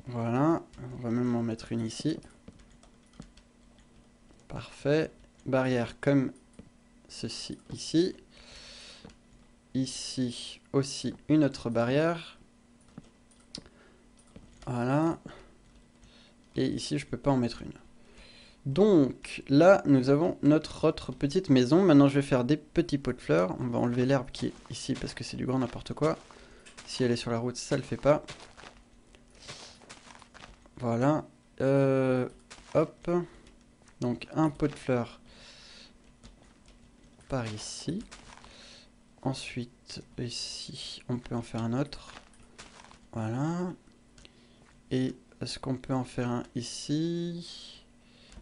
Voilà, on va même en mettre une ici. Parfait. Barrière comme ceci ici. Ici aussi une autre barrière. Voilà. Et ici, je peux pas en mettre une. Donc, là, nous avons notre autre petite maison. Maintenant, je vais faire des petits pots de fleurs. On va enlever l'herbe qui est ici parce que c'est du grand n'importe quoi. Si elle est sur la route, ça le fait pas. Voilà. Hop. Donc, un pot de fleurs par ici. Ensuite, ici, on peut en faire un autre. Voilà. Et est-ce qu'on peut en faire un ici?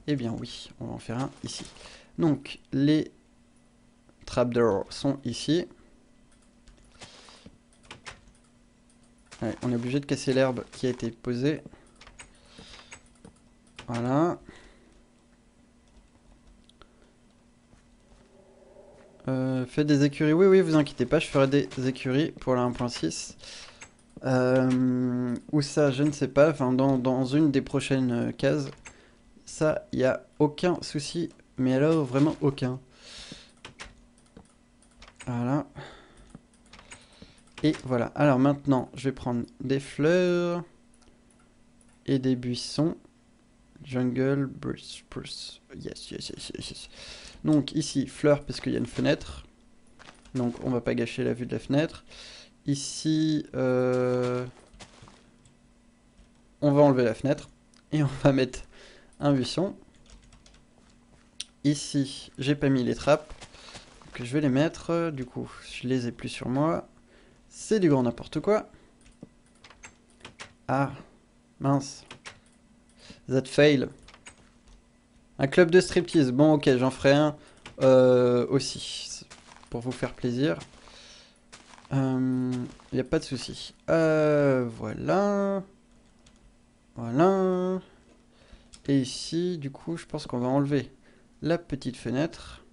Eh bien oui, on va en faire un ici. Donc, les trapdoors sont ici. Ouais, on est obligé de casser l'herbe qui a été posée. Voilà. Faites des écuries. Oui, oui, vous inquiétez pas, je ferai des écuries pour la 1.6. Où ça, je ne sais pas. Enfin, dans une des prochaines cases. Ça, il n'y a aucun souci. Mais alors, vraiment aucun. Voilà. Et voilà. Alors maintenant, je vais prendre des fleurs. Et des buissons. Jungle, spruce. Yes, yes, yes, yes, yes. Donc ici, fleurs, parce qu'il y a une fenêtre. Donc on va pas gâcher la vue de la fenêtre. Ici, on va enlever la fenêtre. Et on va mettre un buisson. Ici, j'ai pas mis les trappes. Donc je vais les mettre. Du coup, je les ai plus sur moi. C'est du grand n'importe quoi. Ah, mince. That fail. Un club de striptease. Bon, ok, j'en ferai un aussi. Pour vous faire plaisir. Y a pas de souci. Voilà. Voilà. Et ici, du coup, je pense qu'on va enlever la petite fenêtre.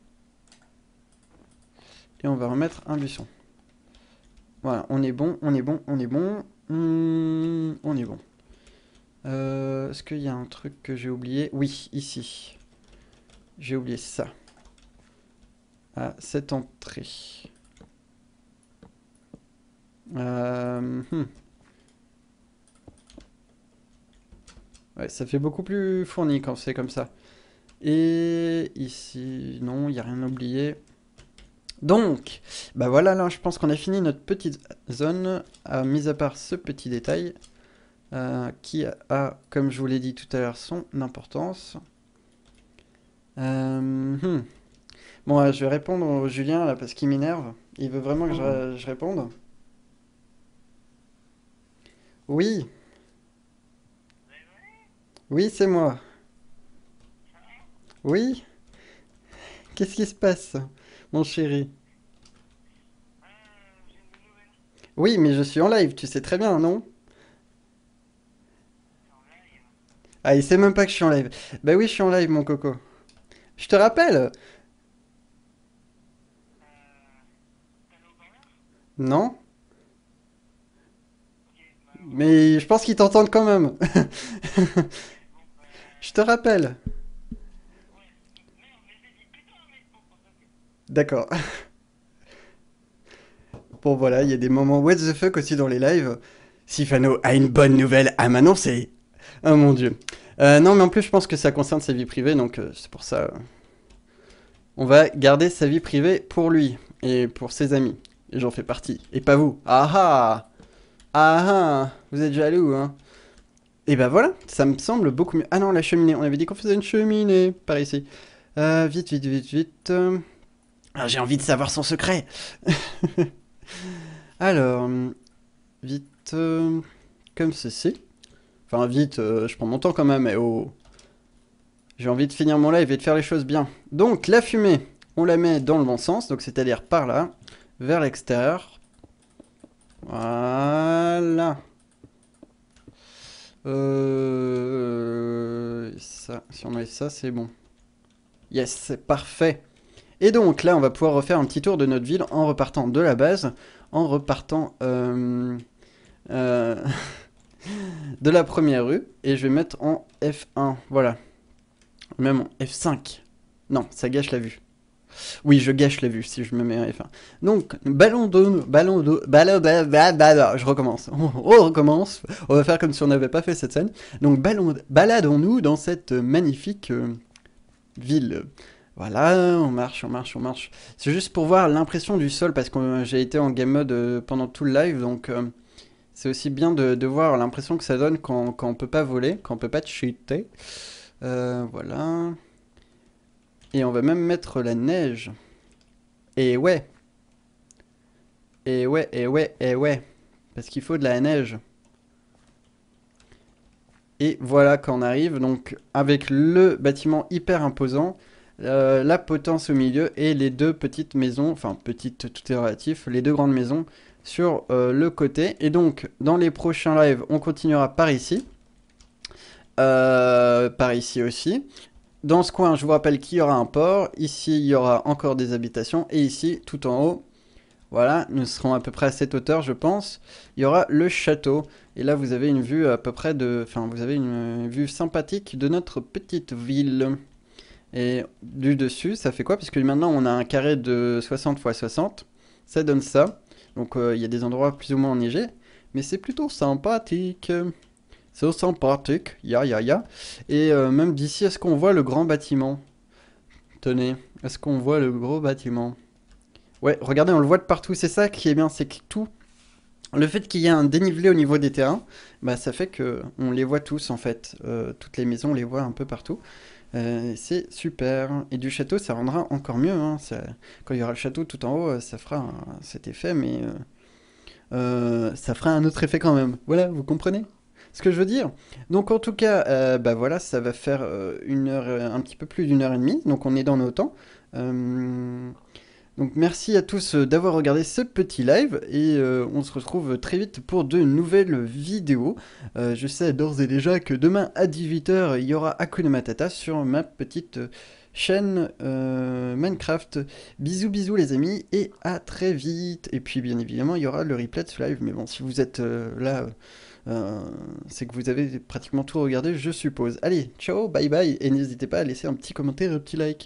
Et on va remettre un buisson. Voilà, on est bon, on est bon, on est bon. On est bon. Est-ce qu'il y a un truc que j'ai oublié? Oui, ici. J'ai oublié ça. À cette entrée. Ouais, ça fait beaucoup plus fourni quand c'est comme ça. Et ici, non, il n'y a rien oublié. Donc, bah voilà, là, je pense qu'on a fini notre petite zone, mis à part ce petit détail, qui a, comme je vous l'ai dit tout à l'heure, son importance. Bon, je vais répondre au Julien, là, parce qu'il m'énerve. Il veut vraiment que je réponde. Oui, oui, c'est moi. Oui, qu'est-ce qui se passe, mon chéri? Oui, mais je suis en live, tu sais très bien, non? Ah, il sait même pas que je suis en live. Bah oui, je suis en live, mon coco. Je te rappelle? Non? Mais je pense qu'ils t'entendent quand même. Je te rappelle. D'accord. Bon voilà, il y a des moments what the fuck aussi dans les lives. Sifano a une bonne nouvelle à m'annoncer. Oh mon dieu. Non mais en plus je pense que ça concerne sa vie privée, donc c'est pour ça. On va garder sa vie privée pour lui et pour ses amis. Et j'en fais partie. Et pas vous. Ah ah. Ah ah. Vous êtes jaloux, hein. Et bah voilà, ça me semble beaucoup mieux. Ah non, la cheminée. On avait dit qu'on faisait une cheminée par ici. Vite, vite, vite, vite. Ah, j'ai envie de savoir son secret. Alors, vite, comme ceci. Enfin, vite, je prends mon temps quand même. Et oh, j'ai envie de finir mon live et de faire les choses bien. Donc, la fumée, on la met dans le bon sens, donc c'est-à-dire par là, vers l'extérieur. Voilà. Ça, si on met ça, c'est bon. Yes, c'est parfait. Et donc là, on va pouvoir refaire un petit tour de notre ville en repartant de la base, en repartant euh, de la première rue. Et je vais mettre en F1, voilà. Même en F5. Non, ça gâche la vue. Oui, je gâche la vue si je me mets en F1. Donc, je recommence. On recommence. On va faire comme si on n'avait pas fait cette scène. Donc, baladons-nous dans cette magnifique ville. Voilà, on marche, on marche, on marche. C'est juste pour voir l'impression du sol parce que j'ai été en game mode pendant tout le live, donc c'est aussi bien de voir l'impression que ça donne quand on peut pas voler, quand on peut pas cheater. Voilà. Et on va même mettre la neige. Et ouais, et ouais, et ouais, et ouais. Parce qu'il faut de la neige. Et voilà quand on arrive, donc avec le bâtiment hyper imposant, la potence au milieu et les deux petites maisons, enfin petites, tout est relatif, les deux grandes maisons sur le côté. Et donc dans les prochains lives, on continuera par ici aussi. Dans ce coin, je vous rappelle qu'il y aura un port, ici il y aura encore des habitations, et ici, tout en haut, voilà, nous serons à peu près à cette hauteur, je pense. Il y aura le château. Et là, vous avez une vue à peu près de... Enfin, vous avez une vue sympathique de notre petite ville. Et du dessus, ça fait quoi? Puisque maintenant, on a un carré de 60 x 60. Ça donne ça. Donc, il y a des endroits plus ou moins enneigés. Mais c'est plutôt sympathique. C'est sympathique. Ya, ya, ya. Et même d'ici, est-ce qu'on voit le grand bâtiment? Tenez, est-ce qu'on voit le gros bâtiment? Ouais, regardez, on le voit de partout. C'est ça qui est bien, c'est que tout. Le fait qu'il y ait un dénivelé au niveau des terrains, bah, ça fait que on les voit tous en fait. Toutes les maisons, on les voit un peu partout. C'est super. Et du château, ça rendra encore mieux, hein. Quand il y aura le château tout en haut, ça fera cet effet, mais ça fera un autre effet quand même. Voilà, vous comprenez ce que je veux dire? Donc en tout cas, bah voilà, ça va faire une heure, un petit peu plus d'une heure et demie. Donc on est dans nos temps. Euh, donc merci à tous d'avoir regardé ce petit live et on se retrouve très vite pour de nouvelles vidéos. Je sais d'ores et déjà que demain à 18 h il y aura Hakuna Matata sur ma petite chaîne Minecraft. Bisous bisous les amis et à très vite. Et puis bien évidemment il y aura le replay de ce live, mais bon si vous êtes là, euh, c'est que vous avez pratiquement tout regardé je suppose. Allez, ciao, bye bye et n'hésitez pas à laisser un petit commentaire et un petit like.